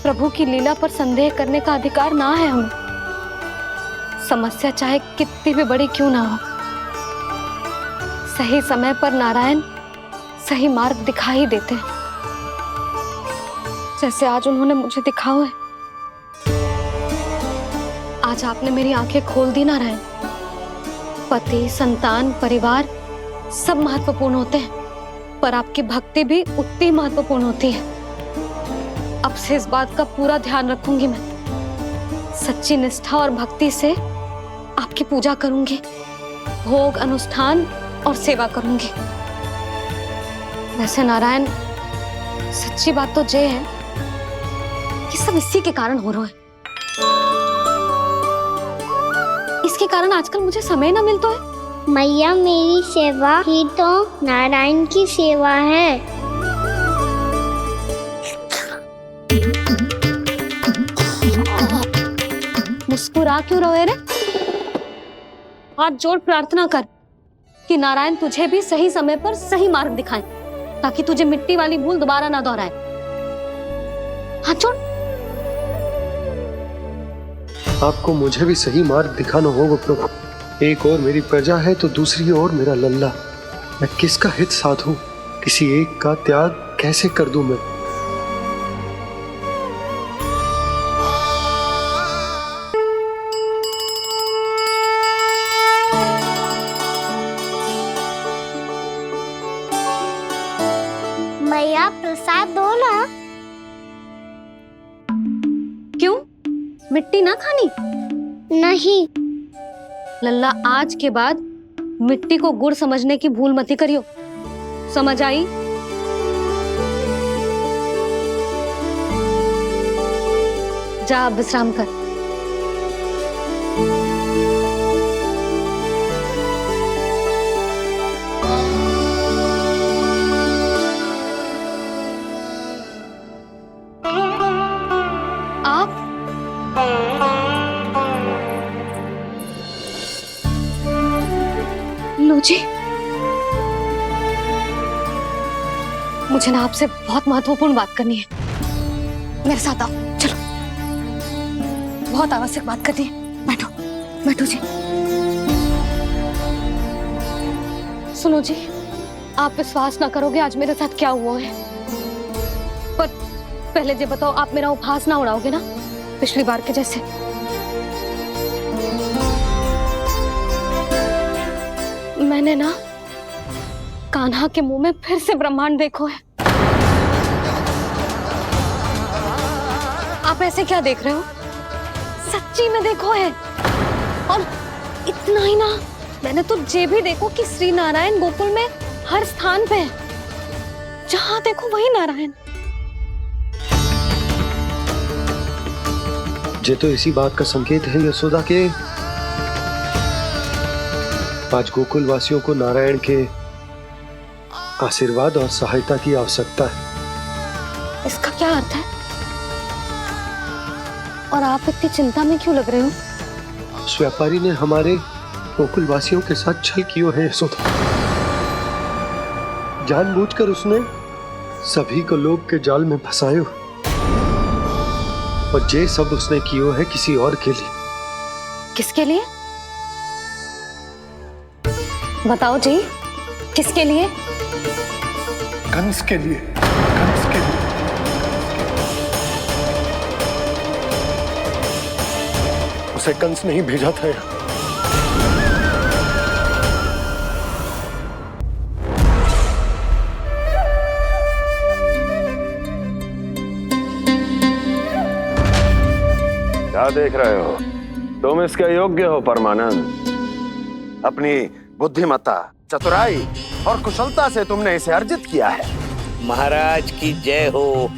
प्रभु की लीला पर संदेह करने का अधिकार ना है हमें। समस्या चाहे कितनी भी बड़ी क्यों ना हो, सही समय पर नारायण सही मार्ग दिखा ही देते हैं, जैसे आज उन्होंने मुझे दिखाओ है। आज आपने मेरी आंखें खोल दी नारायण। पति, संतान, परिवार सब महत्वपूर्ण होते हैं, पर आपकी भक्ति भी उतनी महत्वपूर्ण होती है। अब से इस बात का पूरा ध्यान रखूंगी मैं। सच्ची निष्ठा और भक्ति से आपकी पूजा करूंगी, भोग, अनुष्ठान और सेवा करूंगी। वैसे नारायण, सच्ची बात तो ये है कि सब इसी के कारण हो रहा है। इसके कारण आजकल मुझे समय ना मिलता है। मैया, मेरी सेवा ही तो नारायण की सेवा है। मुस्कुरा क्यों रहे रे? हाथ जोड़ प्रार्थना कर कि नारायण तुझे भी सही समय पर सही मार्ग दिखाएं। ताकि तुझे मिट्टी वाली भूल दोबारा ना दोहराए। हाथ छोड़। आपको मुझे भी सही मार्ग दिखाना होगा प्रभु। एक और मेरी प्रजा है तो दूसरी ओर मेरा लल्ला। मैं किसका हित साधूं? किसी एक का त्याग कैसे कर दूं मैं? मैया प्रसाद दो ना। क्यों? मिट्टी ना खानी? नहीं। लल्ला, आज के बाद मिट्टी को गुड़ समझने की भूल मत करियो। समझ आई? जा अब विश्राम कर। आप लो जी, मुझे ना आपसे बहुत महत्वपूर्ण बात करनी है। मेरे साथ आओ, चलो। बहुत आवश्यक बात करनी है। बैठो, बैठो जी। सुनो जी, आप विश्वास ना करोगे आज मेरे साथ क्या हुआ है। पर पहले ये बताओ, आप मेरा उपहास ना उड़ाओगे ना पिछली बार के जैसे? मैंने ना कान्हा के मुंह में फिर से ब्रह्मांड देखो है। आप ऐसे क्या देख रहे हो? सच्ची में देखो है। और इतना ही ना, मैंने तो ये भी देखो कि श्री नारायण गोकुल में हर स्थान पे है। जहां देखो वही नारायण। ये तो इसी बात का संकेत है यशोदा के आज गोकुल वासियों को नारायण के आशीर्वाद और सहायता की आवश्यकता है। इसका क्या अर्थ है? और आप इतनी चिंता में क्यों लग रहे हो? उस व्यापारी ने हमारे गोकुल वासियों के साथ छल किया है यशोदा। जानबूझकर उसने सभी को लोभ के जाल में फंसायो। और ये सब उसने किया है किसी और के लिए। किसके लिए? बताओ जी, किसके लिए? कंस के लिए। कंस के लिए। उसे कंस नहीं भेजा था यहाँ। क्या देख रहे हो? तुम इसके योग्य हो परमानंद। अपनी बुद्धिमत्ता, चतुराई और कुशलता से तुमने इसे अर्जित किया है। महाराज की जय हो।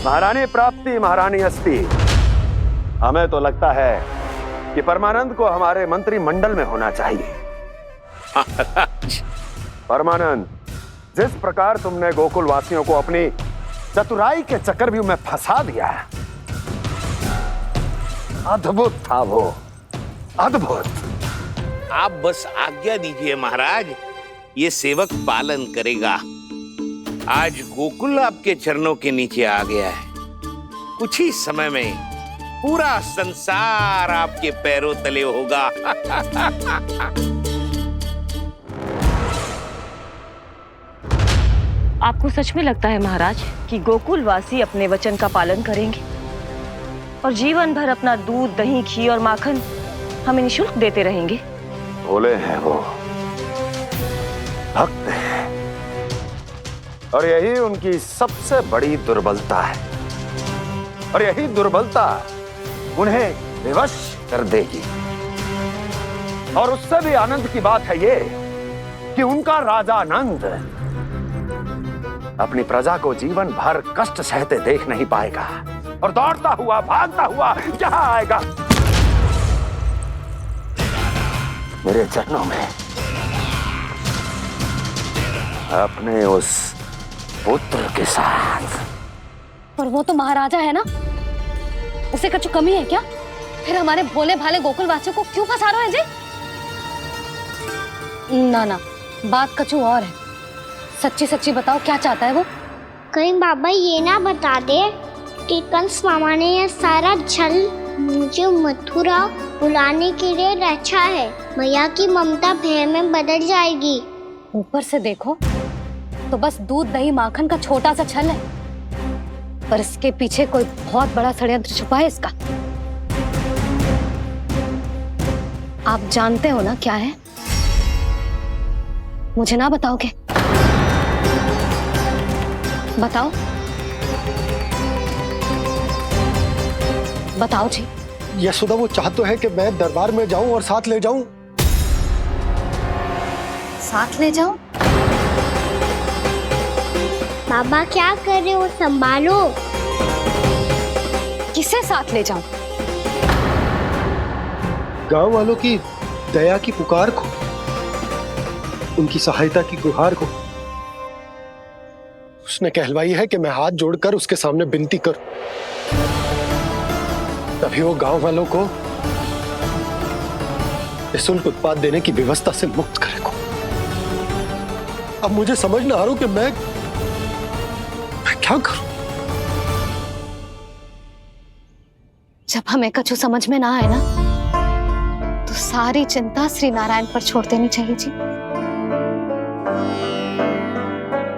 महारानी प्राप्ति महारानी अस्ति। हमें तो लगता है कि परमानंद को हमारे मंत्रिमंडल में होना चाहिए। परमानंद, जिस प्रकार तुमने गोकुल वासियों को अपनी चतुराई के चक्रव्यूह में फंसा दिया है, अद्भुत था वो, अद्भुत। आप बस आज्ञा दीजिए महाराज, ये सेवक पालन करेगा। आज गोकुल आपके चरणों के नीचे आ गया है। कुछ ही समय में पूरा संसार आपके पैरों तले होगा। आपको सच में लगता है महाराज कि गोकुल वासी अपने वचन का पालन करेंगे और जीवन भर अपना दूध, दही, घी और माखन हमें निःशुल्क देते रहेंगे? भोले हैं वो, भक्त हैं, और यही उनकी सबसे बड़ी दुर्बलता है। और यही दुर्बलता उन्हें विवश कर देगी। और उससे भी आनंद की बात है ये कि उनका राजा नंद अपनी प्रजा को जीवन भर कष्ट सहते देख नहीं पाएगा और दौड़ता हुआ, भागता हुआ यहाँ आएगा मेरे चरणों में, अपने उस पुत्र के साथ। पर वो तो महाराजा है ना, उसे कुछ कमी है क्या? फिर हमारे भोले भाले गोकुल वासियों को क्यों फंसा रहे हैं जी? ना ना, बात कछु और है। सच्ची सच्ची बताओ, क्या चाहता है वो? कहीं बाबा ये ना बता दे कि कंस मामा ने यह सारा छल मुझे मथुरा बुलाने के लिए रचा है। मैया की ममता भय में बदल जाएगी। ऊपर से देखो तो बस दूध दही माखन का छोटा सा छल है, पर इसके पीछे कोई बहुत बड़ा षड्यंत्र छुपा है इसका। आप जानते हो ना क्या है? मुझे ना बताओगे? बताओ बताओ जी। यशोदा, वो चाह तो है कि मैं दरबार में जाऊं और साथ ले जाऊं। साथ ले जाऊं? बाबा क्या कर रहे हो, संभालो। किसे साथ ले जाऊं? गांव वालों की दया की पुकार को, उनकी सहायता की गुहार को। उसने कहलवाई है कि मैं हाथ जोड़कर उसके सामने विनती करूं, तभी वो गांव वालों को निःशुल्क उत्पाद देने की व्यवस्था से मुक्त करेगा। अब मुझे समझ ना आ रहा कि मैं क्या करूं। जब हमें कछु समझ में ना आए ना, तो सारी चिंता श्री नारायण पर छोड़ देनी चाहिए जी।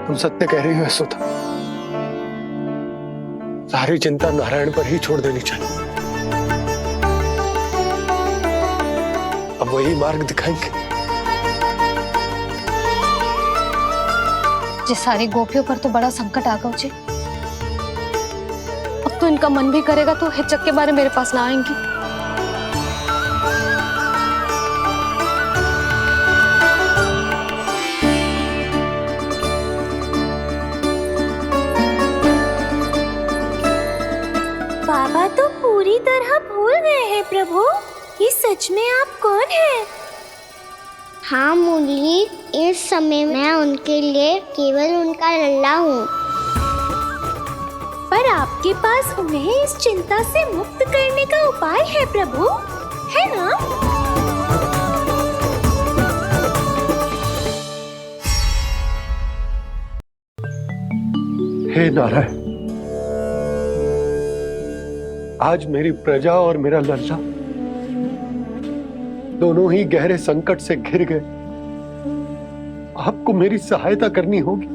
तुम सत्य कह रही हो यशोदा, सारी चिंता नारायण पर ही छोड़ देनी चाहिए। अब वही मार्ग दिखाएंगे। जिस सारी गोपियों पर तो बड़ा संकट आ गया जी। अब तो इनका मन भी करेगा तो हिचक के बारे मेरे पास ना आएंगी। बाबा तो पूरी तरह भूल गए हैं प्रभु, ये सच में आप कौन हैं? हाँ मुरली, इस समय मैं उनके लिए केवल उनका लल्ला हूँ। पर आपके पास उन्हें इस चिंता से मुक्त करने का उपाय है प्रभु, है ना? हे नारायण, आज मेरी प्रजा और मेरा लल्ला दोनों ही गहरे संकट से घिर गए। आपको मेरी सहायता करनी होगी।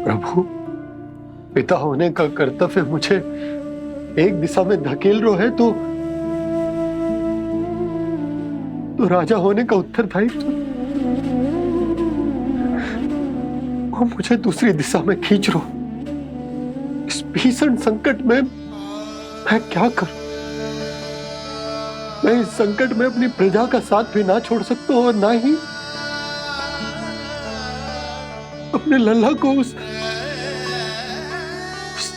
प्रभु, पिता होने का कर्तव्य मुझे एक दिशा में धकेल रहा है तो राजा होने का उत्तरदायित्व वो मुझे दूसरी दिशा में खींच रहा। इस भीषण संकट में मैं क्या करूं? मैं इस संकट में अपनी प्रजा का साथ भी ना छोड़ सकता हूं और ना ही अपने लल्ला को उस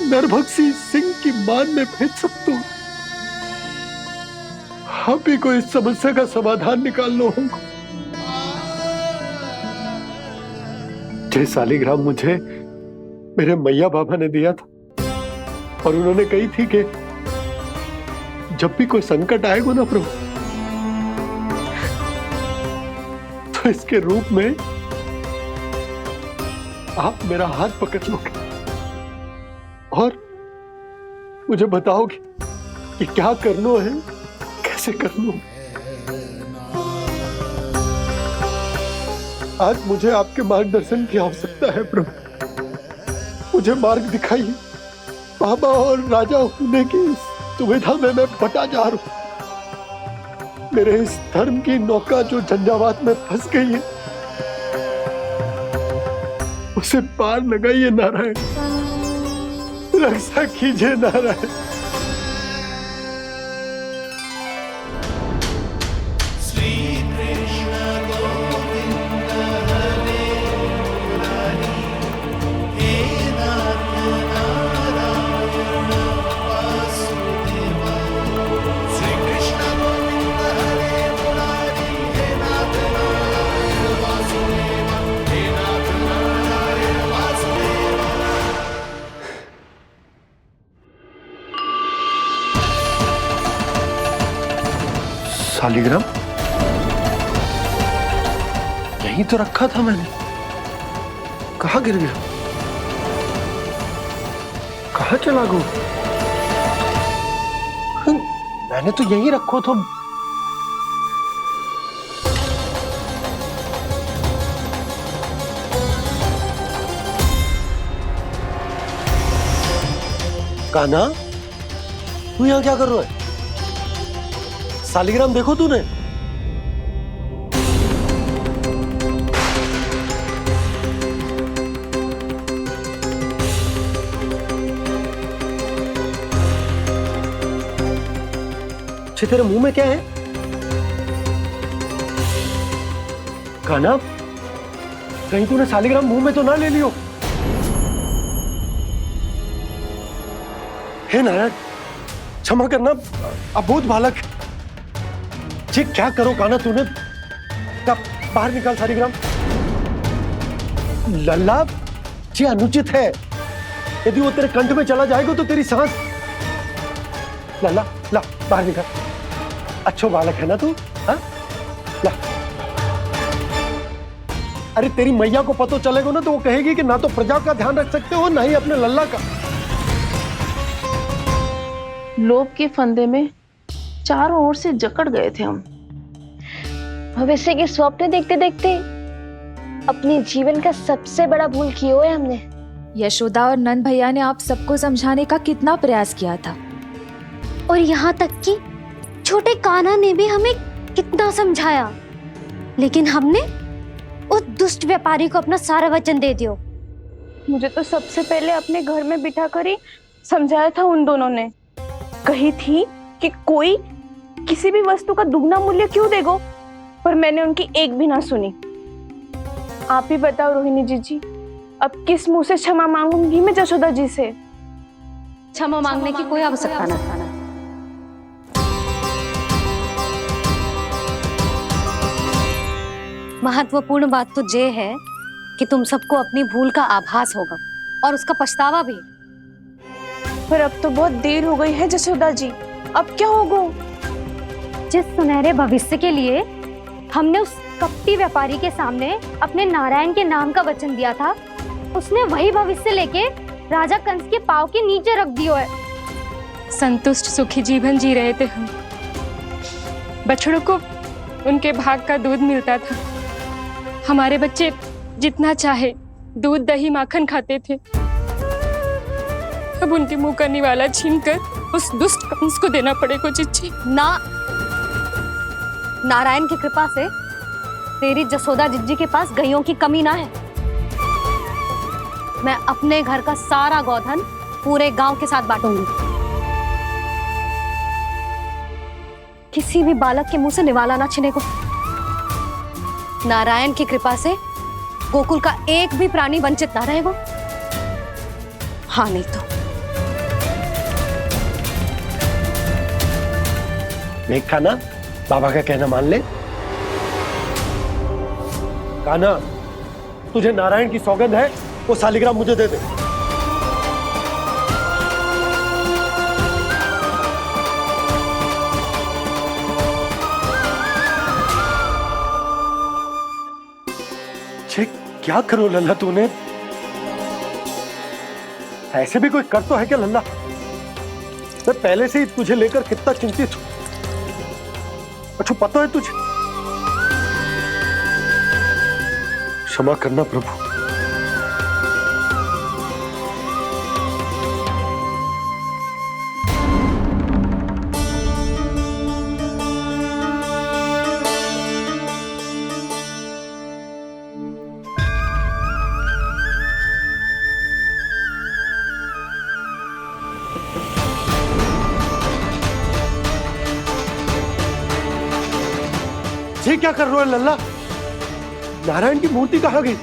नरभक्षी सिंह की मान में भेज सकता हूं। आप ही को इस समस्या का समाधान निकालना होगा। जय शालिग्राम मुझे मेरे मैया बाबा ने दिया था और उन्होंने कही थी कि जब भी कोई संकट आएगा ना प्रभु, तो इसके रूप में आप मेरा हाथ पकड़ लोगे और मुझे बताओगे कि क्या करना है, कैसे करना है। आज मुझे आपके मार्गदर्शन की आवश्यकता है प्रभु। मुझे मार्ग दिखाइए। बाबा और राजा होने की सुविधा में मैं बटा जा रहा हूं। मेरे इस धर्म की नौका जो झंझावात में फंस गई है, उसे पार लगाइए नारायण, रक्षा कीजिए नारायण। शालिग्राम यहीं तो रखा था मैंने। कहाँ गिर गया? कहाँ चला गया? मैंने तो यहीं रखो था। कान्हा, तू यहाँ क्या कर रहा है? शालिग्राम देखो तूने? अच्छे, तेरे मुंह में क्या है? कान्हा, कहीं तूने शालिग्राम मुंह में तो ना ले लियो? हे नारायण, क्षमा करना, अबोध बालक। जी क्या करो कान्हा तूने? कब बाहर निकाल शालिग्राम। लल्ला, जी अनुचित है। यदि वो तेरे कंठ में चला जाएगा तो तेरी सांस। लल्ला, ला बाहर निकाल। अच्छो बालक है ना तू? हाँ, ला। अरे तेरी मैया को पता चलेगा ना तो वो कहेगी कि ना तो प्रजा का ध्यान रख सकते हो ना ही अपने लल्ला का। लोभ के फंदे में चारों ओर से जकड़ गए थे हम। भविष्य के स्वप्न देखते देखते अपने जीवन का सबसे बड़ा भूल किया है हमने। यशोदा और नंद भैया ने आप सबको समझाने का कितना प्रयास किया था, और यहाँ तक कि छोटे कान्हा ने भी हमें कितना समझाया, लेकिन हमने उस दुष्ट व्यापारी को अपना सारा वचन दे दिया। मुझे तो सबसे पहले अपने घर में बिठा कर ही समझाया था उन दोनों ने। कही थी कि कोई किसी भी वस्तु का दुगना मूल्य क्यों देगा, पर मैंने उनकी एक भी ना सुनी। आप ही बताओ रोहिणी जी, अब किस मुंह से क्षमा मांगूंगी मैं जशोदा जी से? क्षमा मांगने की कोई आवश्यकता ना था। महत्वपूर्ण बात तो ये है कि तुम सबको अपनी भूल का आभास होगा और उसका पछतावा भी। पर अब तो बहुत देर हो गई है जशोदा जी, अब क्या होगा? जिस सुनहरे भविष्य के लिए हमने उस कपटी व्यापारी के सामने अपने नारायण के नाम का वचन दिया था, उसने वही भविष्य लेके राजा कंस के पांव के नीचे रख दिया है। संतुष्ट सुखी जीवन जी रहे थे हम। बछड़ों को उनके भाग का दूध मिलता था। हमारे बच्चे जितना चाहे दूध दही माखन खाते थे। अब उनके मुंह का निवाला छीनकर उस दुष्ट कंस को देना पड़ेगा चिच्ची। ना, नारायण की कृपा से तेरी जसोदा जिज्जी के पास गैयों की कमी ना है। मैं अपने घर का सारा गोधन पूरे गांव के साथ बांटूंगी। किसी भी बालक के मुंह से निवाला ना छिने को। नारायण की कृपा से गोकुल का एक भी प्राणी वंचित ना रहेगा। हाँ नहीं तो देख कान्हा, बाबा का कहना मान ले। कान्हा, तुझे नारायण की सौगंध है, वो शालिग्राम मुझे दे दे। क्या करो लल्ला तूने? ऐसे भी कोई कर तो है क्या लल्ला? मैं पहले से ही तुझे लेकर कितना चिंतित हूं। अच्छा पता है तुझे? क्षमा करना प्रभु। ये क्या कर रहे हो लल्ला? नारायण की मूर्ति कहाँ गई?